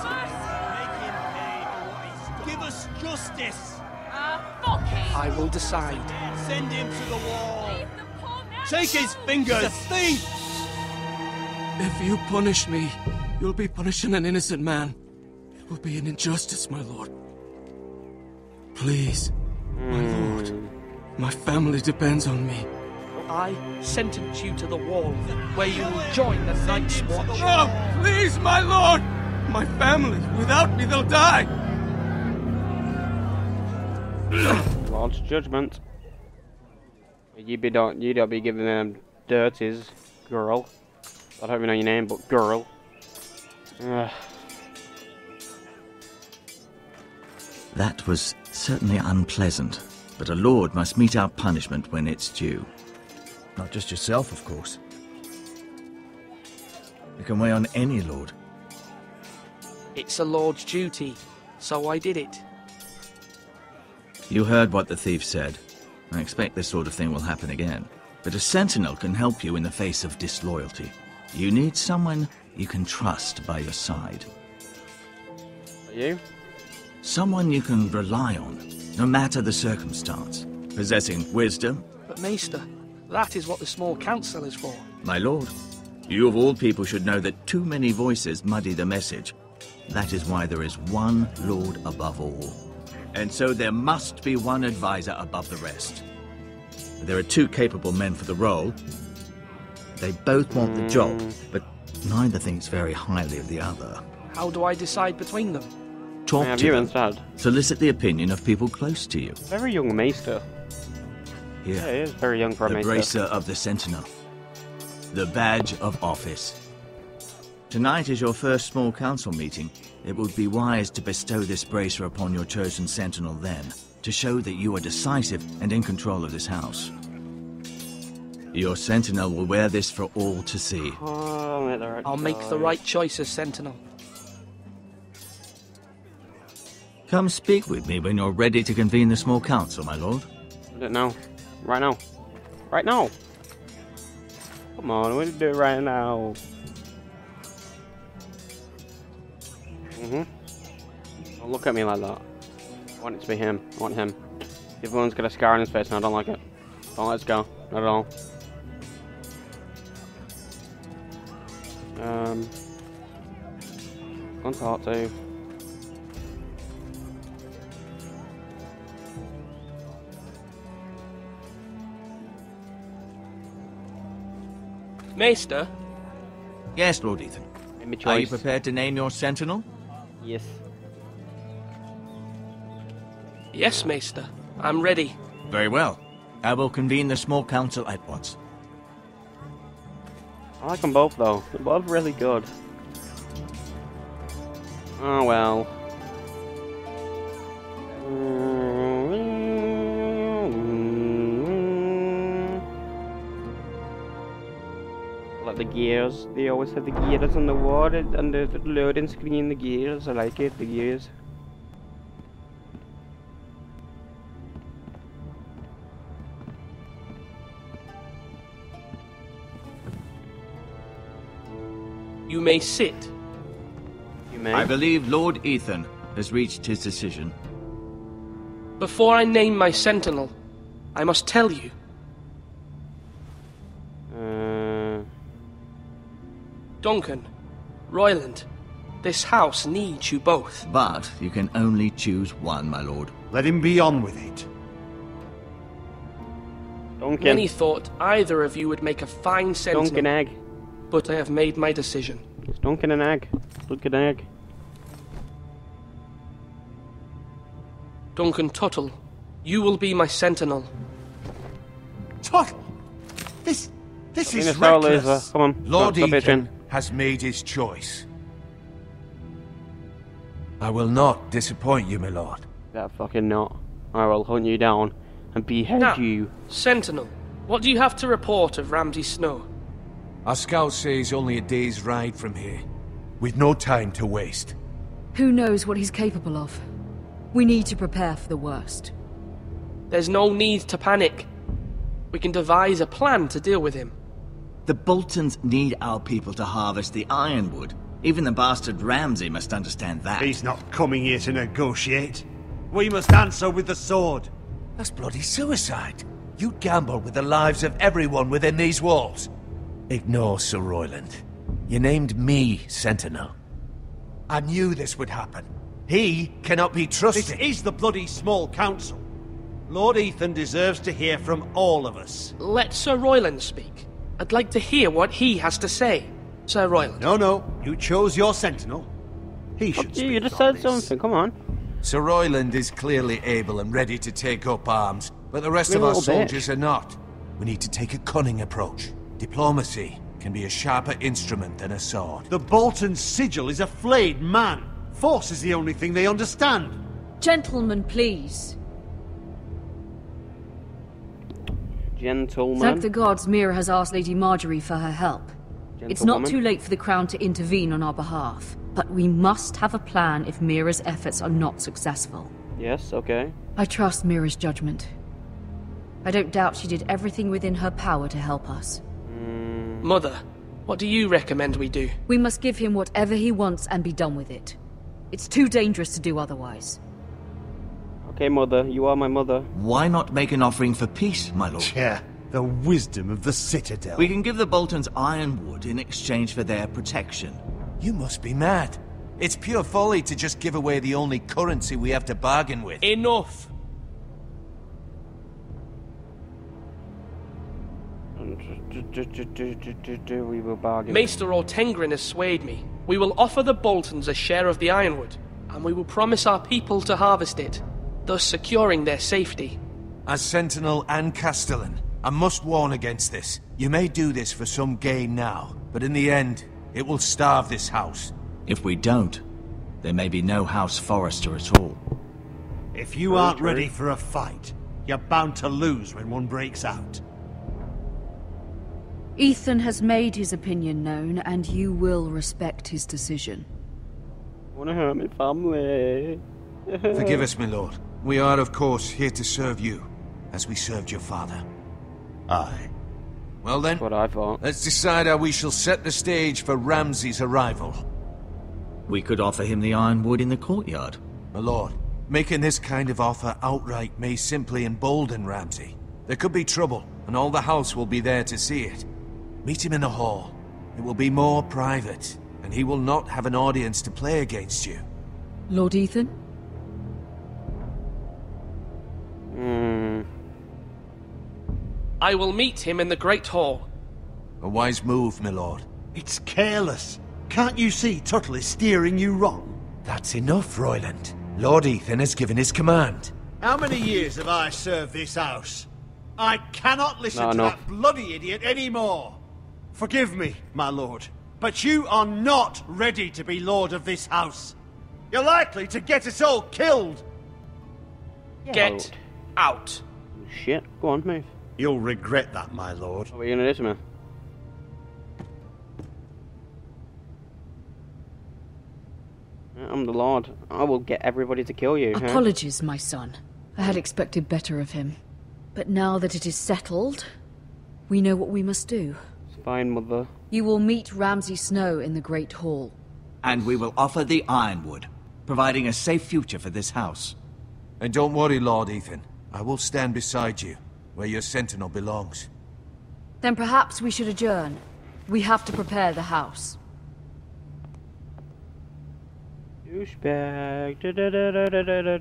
Speaker 5: Give us justice.
Speaker 9: I will decide.
Speaker 5: Send him to the wall. Take his fingers. He's a thief. If you punish me, you'll be punishing an innocent man. It will be an injustice, my lord. Please, my lord. My family depends on me.
Speaker 9: I sentence you to the wall, where you will join the Night's Watch.
Speaker 5: Oh, please, my lord! My family, without me, they'll die!
Speaker 1: Lord's judgment. You don't be giving them dirties, girl. I don't even know your name, but girl.
Speaker 10: That was certainly unpleasant, but a lord must mete out punishment when it's due. Not just yourself, of course. It can weigh on any lord.
Speaker 9: It's a lord's duty, so I did it.
Speaker 10: You heard what the thief said. I expect this sort of thing will happen again. But a sentinel can help you in the face of disloyalty. You need someone you can trust by your side.
Speaker 1: You?
Speaker 10: Someone you can rely on, no matter the circumstance. Possessing wisdom.
Speaker 9: But Maester, that is what the small council is for.
Speaker 10: My lord, you of all people should know that too many voices muddy the message. That is why there is one lord above all. And so there must be one advisor above the rest. There are two capable men for the role. They both want the job, but neither thinks very highly of the other.
Speaker 9: How do I decide between them?
Speaker 10: Talk to them. Solicit the opinion of people close to you.
Speaker 1: Very young maester.
Speaker 10: Here,
Speaker 1: yeah, he is very young for a
Speaker 10: the
Speaker 1: maester.
Speaker 10: bracer of the sentinel. The badge of office. Tonight is your first small council meeting. It would be wise to bestow this bracer upon your chosen sentinel then, to show that you are decisive and in control of this house. Your sentinel will wear this for all to see.
Speaker 9: I'll make the right choice as sentinel.
Speaker 10: Come speak with me when you're ready to convene the small council, my lord.
Speaker 1: I don't know. Right now. Right now. Come on, we need to do it right now. Don't look at me like that. I want it to be him. I want him. The other one's got a scar on his face and I don't like it. Don't let us go. Not at all. Go and talk to.
Speaker 9: Maester?
Speaker 10: Yes, Lord Ethan. Are you prepared to name your sentinel?
Speaker 1: Yes.
Speaker 9: Yes, Maester. I'm ready.
Speaker 10: Very well. I will convene the small council at once.
Speaker 1: I like them both, though. They're both really good. Oh, well. Like the gears. They always have the gears on the wall and the loading screen, the gears. I like it, the gears.
Speaker 9: You may sit.
Speaker 1: You may.
Speaker 10: I believe Lord Ethan has reached his decision.
Speaker 9: Before I name my sentinel, I must tell you. Duncan, Royland, this house needs you both.
Speaker 10: But you can only choose one, my lord.
Speaker 14: Let him be on with it.
Speaker 1: Duncan.
Speaker 9: Many thought either of you would make a fine sentinel.
Speaker 1: Duncan Egg.
Speaker 9: But I have made my decision.
Speaker 1: It's Duncan and Egg. Duncan Egg.
Speaker 9: Duncan Tuttle, you will be my sentinel.
Speaker 14: Tuttle? This is
Speaker 1: reckless. Come on.
Speaker 14: Lord
Speaker 1: Ethan
Speaker 14: Ethan has made his choice. I will not disappoint you, my lord.
Speaker 1: That fucking not. I will hunt you down and behead
Speaker 9: now,
Speaker 1: you.
Speaker 9: Sentinel, what do you have to report of Ramsay Snow?
Speaker 14: Our scouts say he's only a day's ride from here, with no time to waste.
Speaker 12: Who knows what he's capable of? We need to prepare for the worst.
Speaker 9: There's no need to panic. We can devise a plan to deal with him.
Speaker 10: The Boltons need our people to harvest the ironwood. Even the bastard Ramsay must understand that.
Speaker 14: He's not coming here to negotiate. We must answer with the sword.
Speaker 7: That's bloody suicide. You gamble with the lives of everyone within these walls. Ignore Sir Royland. You named me Sentinel. I knew this would happen. He cannot be trusted.
Speaker 14: This is the bloody small council. Lord Ethan deserves to hear from all of us.
Speaker 9: Let Sir Royland speak. I'd like to hear what he has to say. Sir Royland.
Speaker 14: No. You chose your Sentinel. He should speak.
Speaker 1: You just said something, come on.
Speaker 7: Sir Royland is clearly able and ready to take up arms, but the rest of our soldiers are not. We need to take a cunning approach. Diplomacy can be a sharper instrument than a sword.
Speaker 14: The Bolton sigil is a flayed man. Force is the only thing they understand.
Speaker 12: Gentlemen, please.
Speaker 1: Gentlemen.
Speaker 12: Thank the gods Mira has asked Lady Marjorie for her help. It's not too late for the Crown to intervene on our behalf, but we must have a plan if Mira's efforts are not successful.
Speaker 1: Yes, okay.
Speaker 12: I trust Mira's judgment. I don't doubt she did everything within her power to help us.
Speaker 9: Mother, what do you recommend we do?
Speaker 12: We must give him whatever he wants and be done with it. It's too dangerous to do otherwise.
Speaker 1: Okay, Mother, you are my mother.
Speaker 10: Why not make an offering for peace, my lord?
Speaker 14: Yeah, the wisdom of the Citadel.
Speaker 10: We can give the Boltons ironwood in exchange for their protection.
Speaker 7: You must be mad. It's pure folly to just give away the only currency we have to bargain with.
Speaker 9: Enough!
Speaker 1: We will bargain.
Speaker 9: Maester Ortengrin has swayed me. We will offer the Boltons a share of the ironwood, and we will promise our people to harvest it, thus securing their safety.
Speaker 7: As Sentinel and Castellan, I must warn against this. You may do this for some gain now, but in the end, it will starve this house.
Speaker 10: If we don't, there may be no House Forrester at all.
Speaker 14: If you aren't ready for a fight, you're bound to lose when one breaks out.
Speaker 12: Ethan has made his opinion known, and you will respect his decision.
Speaker 1: I want to hurt my family.
Speaker 7: Forgive us, my lord. We are, of course, here to serve you, as we served your father.
Speaker 14: Aye.
Speaker 7: Well then,
Speaker 1: That's what I thought.
Speaker 7: Let's decide how we shall set the stage for Ramsay's arrival.
Speaker 10: We could offer him the ironwood in the courtyard.
Speaker 7: My lord, making this kind of offer outright may simply embolden Ramsay. There could be trouble, and all the house will be there to see it. Meet him in the hall. It will be more private, and he will not have an audience to play against you.
Speaker 12: Lord Ethan?
Speaker 9: I will meet him in the Great Hall.
Speaker 7: A wise move, my lord.
Speaker 14: It's careless. Can't you see Tuttle is steering you wrong?
Speaker 7: That's enough, Royland. Lord Ethan has given his command.
Speaker 14: How many years have I served this house? I cannot listen to that bloody idiot anymore. Forgive me, my lord, but you are not ready to be lord of this house. You're likely to get us all killed.
Speaker 9: Get out.
Speaker 1: Shit, go on, move.
Speaker 14: You'll regret that, my lord.
Speaker 1: What are you gonna do to me? I'm the Lord. I will get everybody to kill you.
Speaker 12: Apologies, my son. I had expected better of him. But now that it is settled, we know what we must do.
Speaker 1: It's fine, Mother.
Speaker 12: You will meet Ramsay Snow in the Great Hall.
Speaker 10: And we will offer the ironwood, providing a safe future for this house.
Speaker 7: And don't worry, Lord Ethan. I will stand beside you, where your sentinel belongs.
Speaker 12: Then perhaps we should adjourn. We have to prepare the house.
Speaker 1: Douchebag.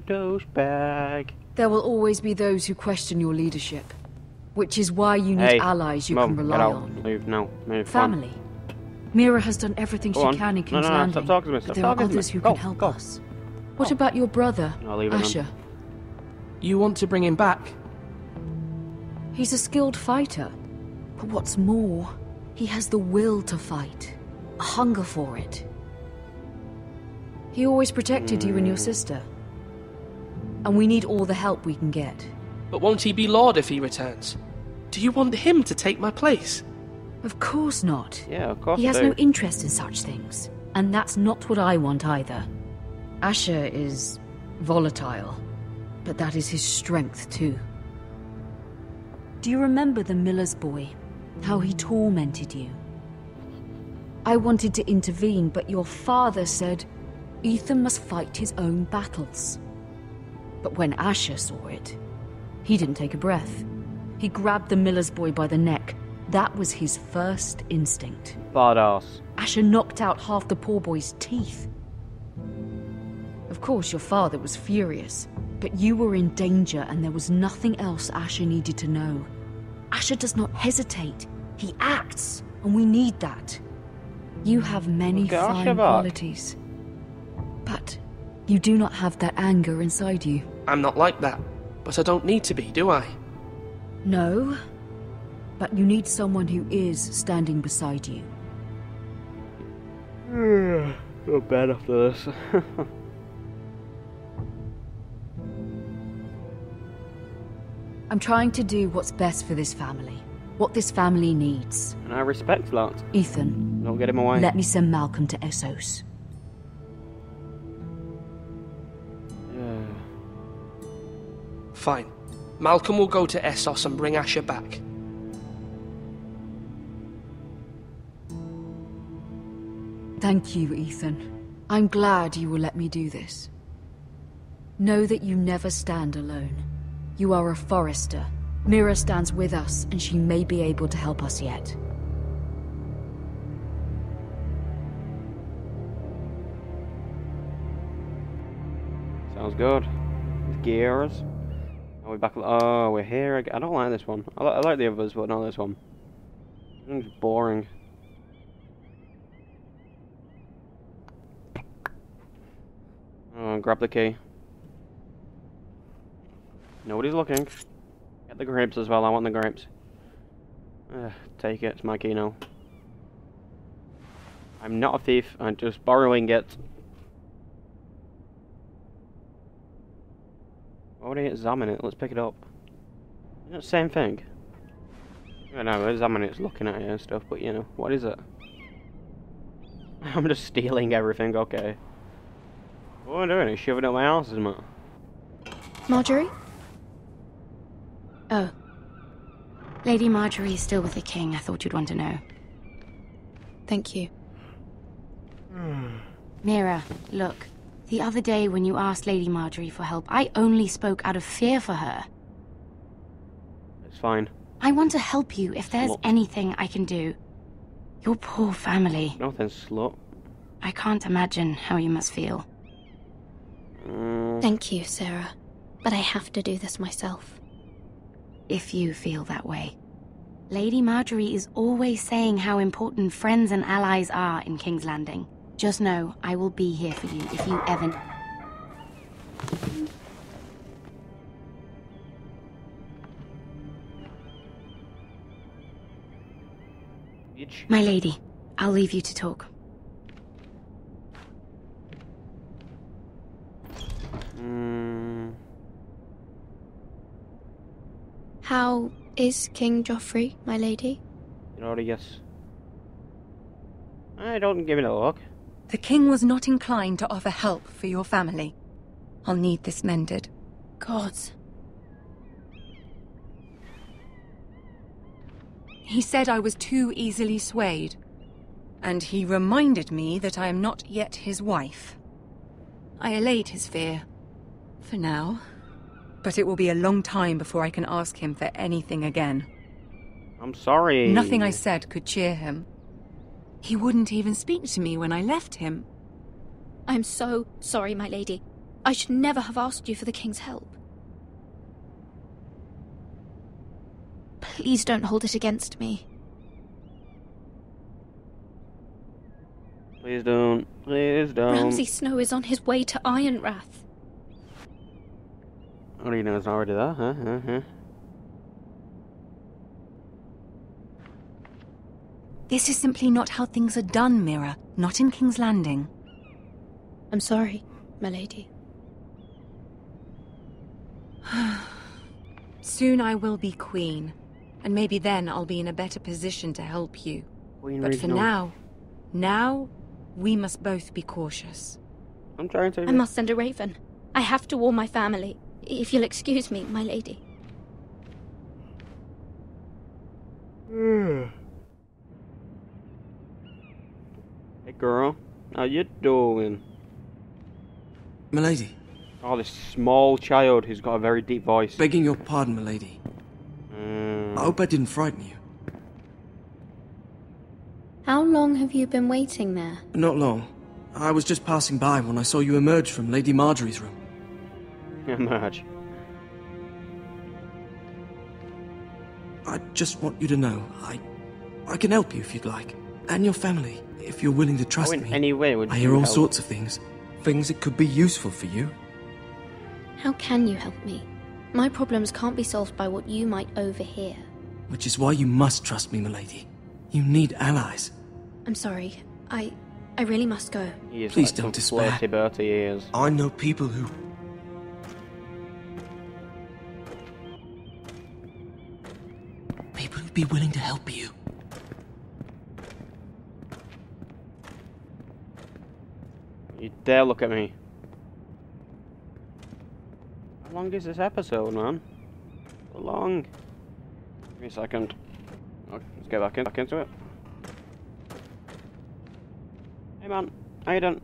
Speaker 1: Douchebag.
Speaker 12: There will always be those who question your leadership, which is why you need allies you can rely on.
Speaker 1: Move now. Move.
Speaker 12: Family. Mira has done everything she can in King's Landing,
Speaker 1: stop talking to me.
Speaker 12: but there are others who can help us. What about your brother, Asher?
Speaker 9: You want to bring him back?
Speaker 12: He's a skilled fighter, but what's more, he has the will to fight, a hunger for it. He always protected you and your sister, and we need all the help we can get.
Speaker 9: But won't he be Lord if he returns? Do you want him to take my place?
Speaker 12: Of course not.
Speaker 1: Yeah, of course
Speaker 12: He has no interest in such things, and that's not what I want either. Asher is volatile, but that is his strength too. Do you remember the miller's boy? how he tormented you. I wanted to intervene, but your father said Ethan must fight his own battles. But when Asher saw it, he didn't take a breath. He grabbed the miller's boy by the neck. That was his first instinct.
Speaker 1: Badass.
Speaker 12: Asher knocked out half the poor boy's teeth. Of course, your father was furious, but you were in danger and there was nothing else Asher needed to know. Asher does not hesitate. He acts, and we need that. You have many fine qualities, but you do not have that anger inside you.
Speaker 9: I'm not like that, but I don't need to be, do I?
Speaker 12: No, but you need someone who is standing beside you.
Speaker 1: Not bad after this.
Speaker 12: I'm trying to do what's best for this family. What this family needs.
Speaker 1: And I respect that.
Speaker 12: Ethan.
Speaker 1: Don't get him away.
Speaker 12: Let me send Malcolm to Essos.
Speaker 9: Fine. Malcolm will go to Essos and bring Asher back.
Speaker 12: Thank you, Ethan. I'm glad you will let me do this. Know that you never stand alone. You are a Forrester. Mira stands with us, and she may be able to help us yet.
Speaker 1: Sounds good. Gears. Are we back? Oh, we're here again. I don't like this one. I like the others, but not this one. It's boring. Oh, grab the key. Nobody's looking. Get the grapes as well. I want the grapes. Take it. It's my key now. I'm not a thief. I'm just borrowing it. Why would I examine it? Let's pick it up. Isn't it the same thing? I know, examine it's looking at it and stuff, but you know, what is it? I'm just stealing everything, okay. What am I doing? Shoving it up my arse, isn't it?
Speaker 18: Marjorie? Oh. Lady Marjorie is still with the king. I thought you'd want to know.
Speaker 19: Thank you.
Speaker 18: Mira, look. The other day when you asked Lady Marjorie for help, I only spoke out of fear for her.
Speaker 1: It's fine.
Speaker 18: I want to help you if there's anything I can do. Your poor family.
Speaker 1: Nothing, slut.
Speaker 18: I can't imagine how you must feel.
Speaker 15: Thank you, Sarah. But I have to do this myself.
Speaker 18: If you feel that way. Lady Marjorie is always saying how important friends and allies are in King's Landing. Just know, I will be here for you if you ever...
Speaker 1: Bitch.
Speaker 18: My lady, I'll leave you to talk.
Speaker 15: How is King Joffrey, my lady?
Speaker 1: You know what I guess? I don't give it a look.
Speaker 16: The king was not inclined to offer help for your family. I'll need this mended.
Speaker 15: Gods.
Speaker 16: He said I was too easily swayed. And he reminded me that I am not yet his wife. I allayed his fear. For now. But it will be a long time before I can ask him for anything again.
Speaker 1: I'm sorry.
Speaker 16: Nothing I said could cheer him. He wouldn't even speak to me when I left him.
Speaker 15: I'm so sorry, my lady. I should never have asked you for the king's help. Please don't hold it against me.
Speaker 1: Please don't. Please don't.
Speaker 15: Ramsay Snow is on his way to Ironrath.
Speaker 1: What do you know? It's already there, huh?
Speaker 16: This is simply not how things are done, Mira. Not in King's Landing.
Speaker 15: I'm sorry, my lady.
Speaker 16: Soon I will be queen. And maybe then I'll be in a better position to help you.
Speaker 1: Queen
Speaker 16: but for
Speaker 1: Regional.
Speaker 16: now, we must both be cautious.
Speaker 1: I'm trying to...
Speaker 15: I must send a raven. I have to warn my family. If you'll excuse me, my lady.
Speaker 1: girl, how you doing?
Speaker 5: Milady.
Speaker 1: Oh, this small child who's got a very deep voice.
Speaker 5: Begging your pardon, milady. I hope I didn't frighten you.
Speaker 18: How long have you been waiting there?
Speaker 5: Not long. I was just passing by when I saw you emerge from Lady Marjorie's room.
Speaker 1: Emerge.
Speaker 5: I just want you to know, I can help you if you'd like. And your family, if you're willing to trust me.
Speaker 1: Any way would
Speaker 5: I
Speaker 1: you
Speaker 5: hear all
Speaker 1: help?
Speaker 5: sorts of things. Things that could be useful for you.
Speaker 18: How can you help me? My problems can't be solved by what you might overhear.
Speaker 5: Which is why you must trust me, milady. You need allies.
Speaker 18: I'm sorry. I really must go.
Speaker 5: Please don't despair.
Speaker 1: Flirty-berty ears.
Speaker 5: I know people who... People who'd be willing to help you.
Speaker 1: You dare look at me. How long is this episode, man? So long. Give me a second. Okay, let's get back into it. Hey man, how you doing?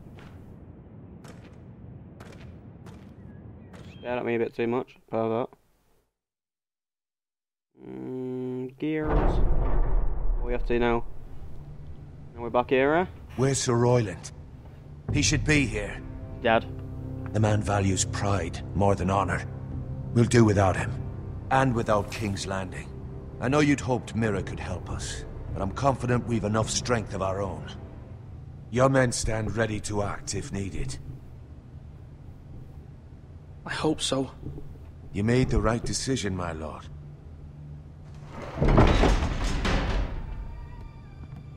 Speaker 1: Stared at me a bit too much. About that. Gears. What we have to now? Now we're back here, eh?
Speaker 7: Where's Sir Royland? He should be here.
Speaker 1: Dad.
Speaker 7: The man values pride more than honor. We'll do without him. And without King's Landing. I know you'd hoped Mira could help us, but I'm confident we've enough strength of our own. Your men stand ready to act if needed.
Speaker 9: I hope so.
Speaker 7: You made the right decision, my lord.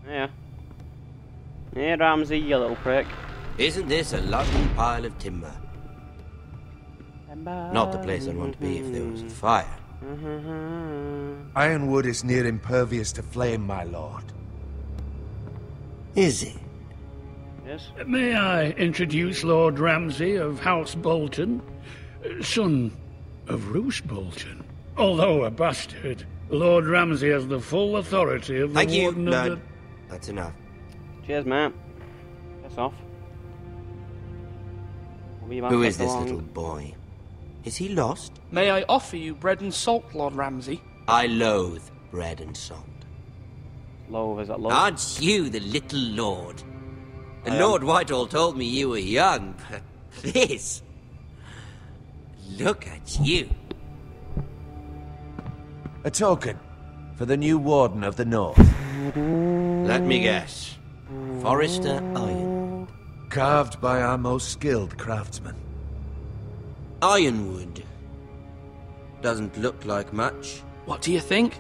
Speaker 1: Yeah. Hey, Ramsey, you little prick.
Speaker 20: Isn't this a lovely pile of timber? Not the place I'd want to be if there was a fire.
Speaker 7: Ironwood is near impervious to flame, my lord.
Speaker 20: Is it?
Speaker 1: Yes.
Speaker 3: May I introduce Lord Ramsay of House Bolton, son of Roose Bolton. Although a bastard, Lord Ramsay has the full authority of the
Speaker 20: Thank you,
Speaker 3: Warden of
Speaker 20: Lord.
Speaker 3: the...
Speaker 20: That's enough.
Speaker 1: Cheers, man. Piss off.
Speaker 20: Who is this little boy? Is he lost?
Speaker 9: May I offer you bread and salt, Lord Ramsay?
Speaker 20: I loathe bread and salt.
Speaker 1: Loathe, is that loathe?
Speaker 20: Aren't you the little lord? And Lord Whitehall told me you were young, but this... Look at you.
Speaker 7: A token for the new Warden of the North.
Speaker 20: Let me guess. Forrester Iron.
Speaker 7: Carved by our most skilled craftsmen.
Speaker 20: Ironwood. Doesn't look like much.
Speaker 9: What do you think?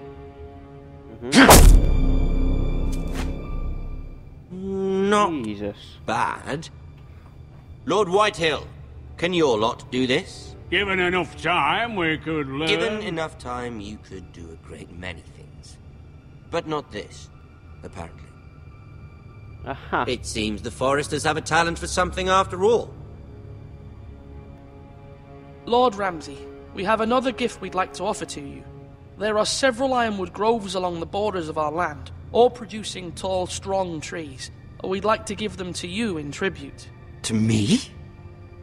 Speaker 20: Not
Speaker 1: Jesus.
Speaker 20: bad. Lord Whitehill, can your lot do this?
Speaker 3: Given enough time, we could learn...
Speaker 20: Given enough time, you could do a great many things. But not this, apparently.
Speaker 1: Aha.
Speaker 20: It seems the Foresters have a talent for something after all.
Speaker 9: Lord Ramsay, we have another gift we'd like to offer to you. There are several ironwood groves along the borders of our land, all producing tall, strong trees. We'd like to give them to you in tribute.
Speaker 20: To me?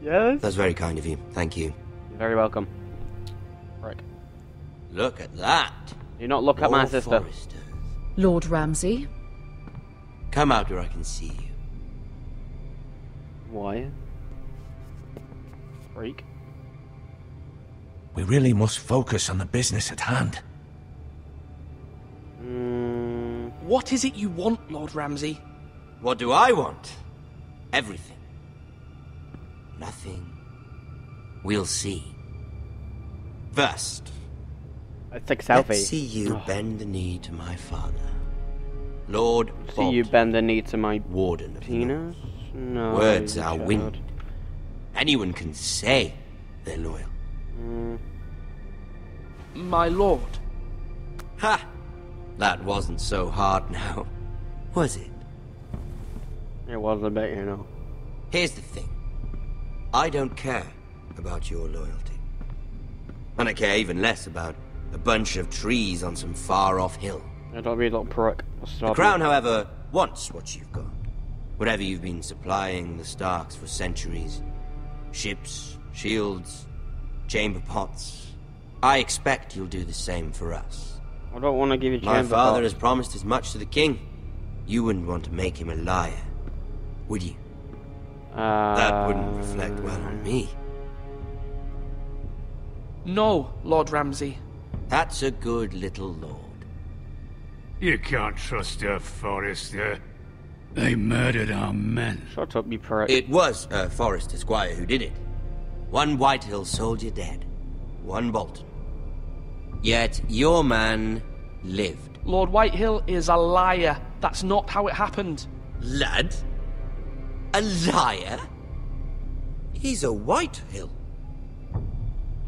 Speaker 1: Yes?
Speaker 20: That's very kind of you. Thank you.
Speaker 1: You're very welcome. Right.
Speaker 20: Look at that.
Speaker 1: Do not look at my sister.
Speaker 20: Foresters.
Speaker 12: Lord Ramsay?
Speaker 20: Come out where I can see you.
Speaker 1: Why? Freak.
Speaker 7: We really must focus on the business at hand.
Speaker 9: What is it you want, Lord Ramsay?
Speaker 20: What do I want? Everything. Nothing. We'll see. First,
Speaker 1: Let's take a selfie.
Speaker 20: let's see you bend the knee to my father. Lord
Speaker 1: See you bend the knee to my
Speaker 20: Warden of the
Speaker 1: penis? No.
Speaker 20: Words
Speaker 1: you
Speaker 20: are
Speaker 1: child.
Speaker 20: wind. Anyone can say they're loyal.
Speaker 9: My lord.
Speaker 20: Ha! That wasn't so hard now, was it?
Speaker 1: It was a bit, you know.
Speaker 20: Here's the thing. I don't care about your loyalty. And I care even less about a bunch of trees on some far-off hill.
Speaker 1: Yeah, don't be a little prick.
Speaker 20: The crown, however, wants what you've got. Whatever you've been supplying the Starks for centuries. Ships, shields, chamber pots. I expect you'll do the same for us.
Speaker 1: I don't want to give you chamber
Speaker 20: My father
Speaker 1: pots.
Speaker 20: has promised as much to the king. You wouldn't want to make him a liar, would you? That wouldn't reflect well on me.
Speaker 9: No, Lord Ramsay.
Speaker 20: That's a good little lord.
Speaker 3: You can't trust her, Forrester. They murdered our men.
Speaker 1: Shut up, you prick.
Speaker 20: It was Forrester Squire who did it. One Whitehill soldier dead. One Bolton. Yet your man lived.
Speaker 9: Lord Whitehill is a liar. That's not how it happened.
Speaker 20: Lad? A liar? He's a Whitehill.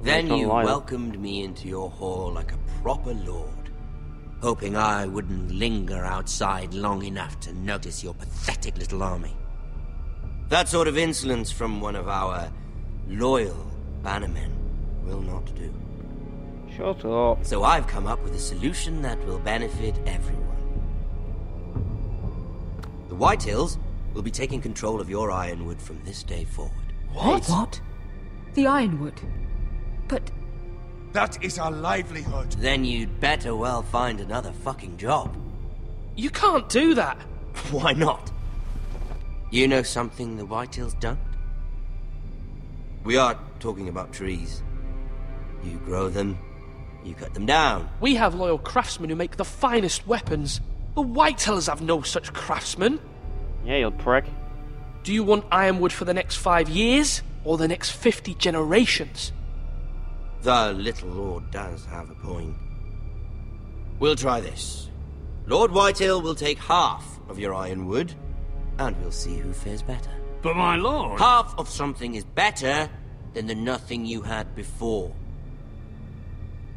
Speaker 20: Then you welcomed me into your hall like a proper lord, hoping I wouldn't linger outside long enough to notice your pathetic little army. That sort of insolence from one of our loyal bannermen will not do.
Speaker 1: Shut up.
Speaker 20: So I've come up with a solution that will benefit everyone. The Whitehills will be taking control of your Ironwood from this day forward.
Speaker 12: What? The Ironwood? But...
Speaker 7: That is our livelihood.
Speaker 20: Then you'd better well find another fucking job.
Speaker 9: You can't do that.
Speaker 20: Why not? You know something the Whitehills don't? We are talking about trees. You grow them, you cut them down.
Speaker 9: We have loyal craftsmen who make the finest weapons. The Whitehills have no such craftsmen.
Speaker 1: Yeah, you prick.
Speaker 9: Do you want Ironwood for the next 5 years, or the next 50 generations?
Speaker 20: The little lord does have a point. We'll try this. Lord Whitehill will take half of your Ironwood, and we'll see who fares better.
Speaker 3: But my lord...
Speaker 20: Half of something is better than the nothing you had before.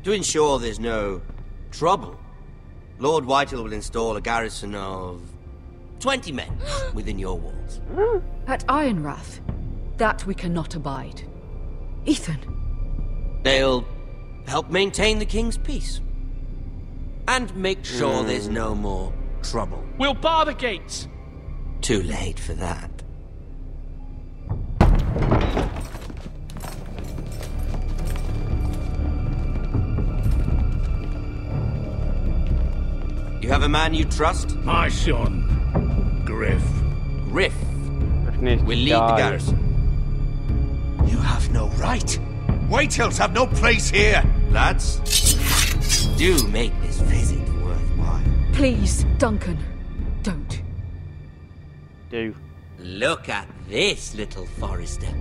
Speaker 20: To ensure there's no trouble, Lord Whitehill will install a garrison of 20 men within your walls.
Speaker 12: At Ironrath? That we cannot abide. Ethan.
Speaker 20: They'll help maintain the king's peace. And make sure there's no more trouble.
Speaker 9: We'll bar the gates.
Speaker 20: Too late for that. You have a man you trust?
Speaker 3: My son, Griff.
Speaker 20: Griff will lead the garrison.
Speaker 7: You have no right. Whitehills have no place here.
Speaker 20: Lads, do make this visit worthwhile.
Speaker 12: Please, Duncan, don't.
Speaker 1: Do.
Speaker 20: Look at this, little Forrester.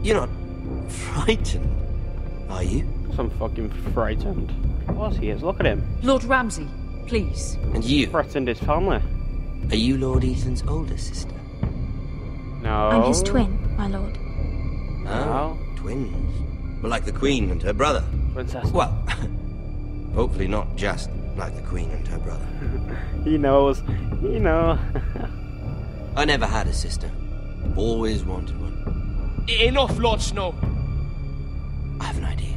Speaker 20: You're not frightened, are you?
Speaker 1: I'm fucking frightened. Of course he is. Look at him.
Speaker 12: Lord Ramsay, please.
Speaker 20: And you?
Speaker 1: Threatened his family.
Speaker 20: Are you Lord Ethan's older sister?
Speaker 1: No.
Speaker 13: I'm his twin, my lord.
Speaker 20: Oh, twins. Well, like the Queen and her brother.
Speaker 1: Princess.
Speaker 20: Well, hopefully not just like the Queen and her brother.
Speaker 1: He knows. He knows.
Speaker 20: I never had a sister. Always wanted one.
Speaker 9: Enough, Lord Snow.
Speaker 20: I have an idea.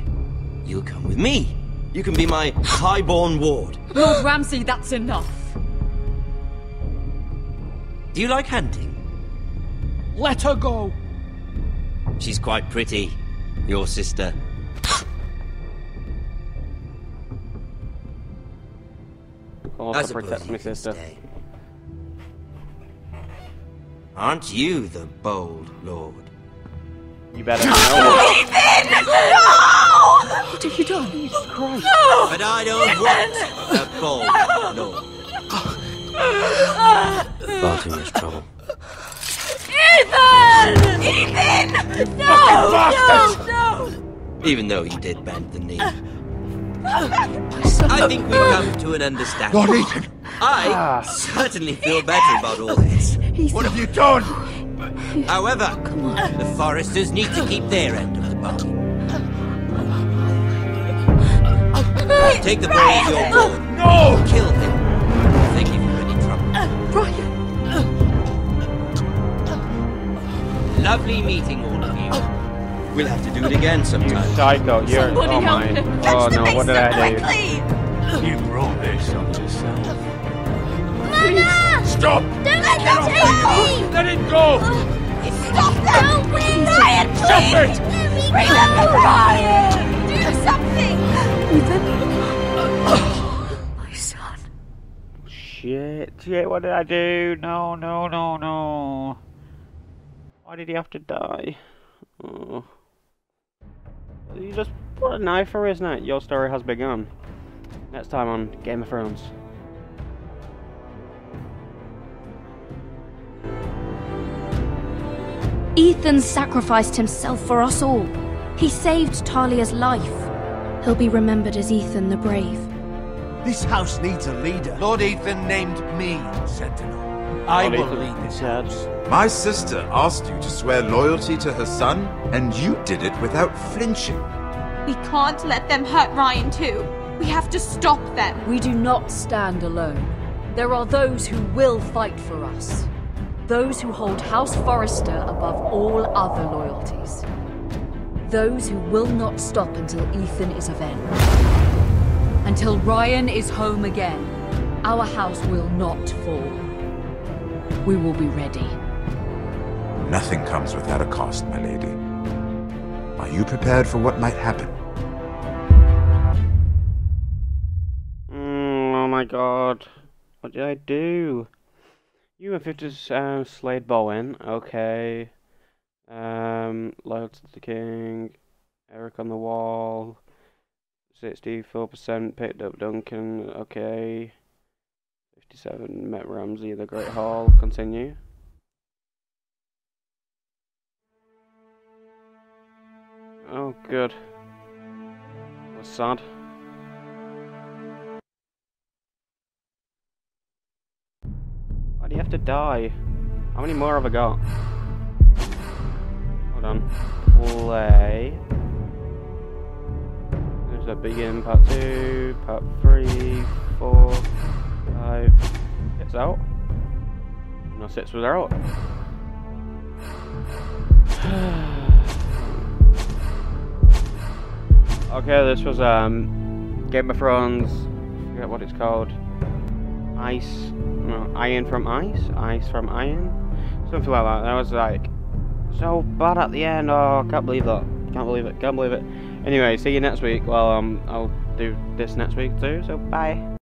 Speaker 20: You'll come with me. You can be my highborn ward.
Speaker 12: Lord Ramsay, that's enough.
Speaker 20: Do you like hunting?
Speaker 9: Let her go.
Speaker 20: She's quite pretty, your sister.
Speaker 1: I protect my sister.
Speaker 20: Stay. Aren't you the bold lord?
Speaker 1: You better know.
Speaker 12: Ethan! No! What have you done?
Speaker 1: Jesus Christ.
Speaker 12: No!
Speaker 20: But I don't want a bold lord. Far too much trouble.
Speaker 12: Ethan! Ethan! No! No!
Speaker 20: Even though you did bend the knee. I think we've come to an understanding.
Speaker 7: Lord Ethan!
Speaker 20: I certainly feel better about all this.
Speaker 7: What have you done?
Speaker 20: However, the Foresters need to keep their end of the bargain. Take the boy as your ward.
Speaker 7: No!
Speaker 20: Kill him. Thank you for any trouble.
Speaker 12: Brian!
Speaker 20: Lovely meeting all of you. We'll have to do it again sometime.
Speaker 1: You psycho, you're... Oh my... Oh no, what did I do?
Speaker 3: You brought this on yourself.
Speaker 15: Mama!
Speaker 3: Stop!
Speaker 15: Don't let them take me!
Speaker 3: Let it go!
Speaker 15: Stop them! Ryan, please!
Speaker 3: Stop it!
Speaker 15: Remember Ryan! Do something!
Speaker 12: My son.
Speaker 1: Shit, what did I do? No. Why did he have to die? Oh. You just put a knife for his neck. Your story has begun. Next time on Game of Thrones.
Speaker 18: Ethan sacrificed himself for us all. He saved Talia's life. He'll be remembered as Ethan the Brave.
Speaker 10: This house needs a leader. Lord Ethan named me Sentinel. I will lead this house.
Speaker 17: My sister asked you to swear loyalty to her son, and you did it without flinching.
Speaker 21: We can't let them hurt Ryan too. We have to stop them.
Speaker 12: We do not stand alone. There are those who will fight for us. Those who hold House Forrester above all other loyalties. Those who will not stop until Ethan is avenged. Until Ryan is home again, our house will not fall. We will be ready.
Speaker 17: Nothing comes without a cost, my lady. Are you prepared for what might happen?
Speaker 1: Oh my god. What did I do? You and 50 slayed Bowen. Okay. Loyalty to the king. Eric on the wall. 64% picked up Duncan. Okay. 57 met Ramsay in the Great Hall. Continue. Oh, good. That's sad. Why do you have to die? How many more have I got? Hold on. Play. There's a begin part 2, part 3, 4, 5. It's out. No, 6 was out. Okay, this was Game of Thrones. I forget what it's called. Iron from Ice? Ice from Iron? Something like that. That was like so bad at the end. Oh, I can't believe that. Can't believe it. Anyway, see you next week. Well, I'll do this next week too, so bye.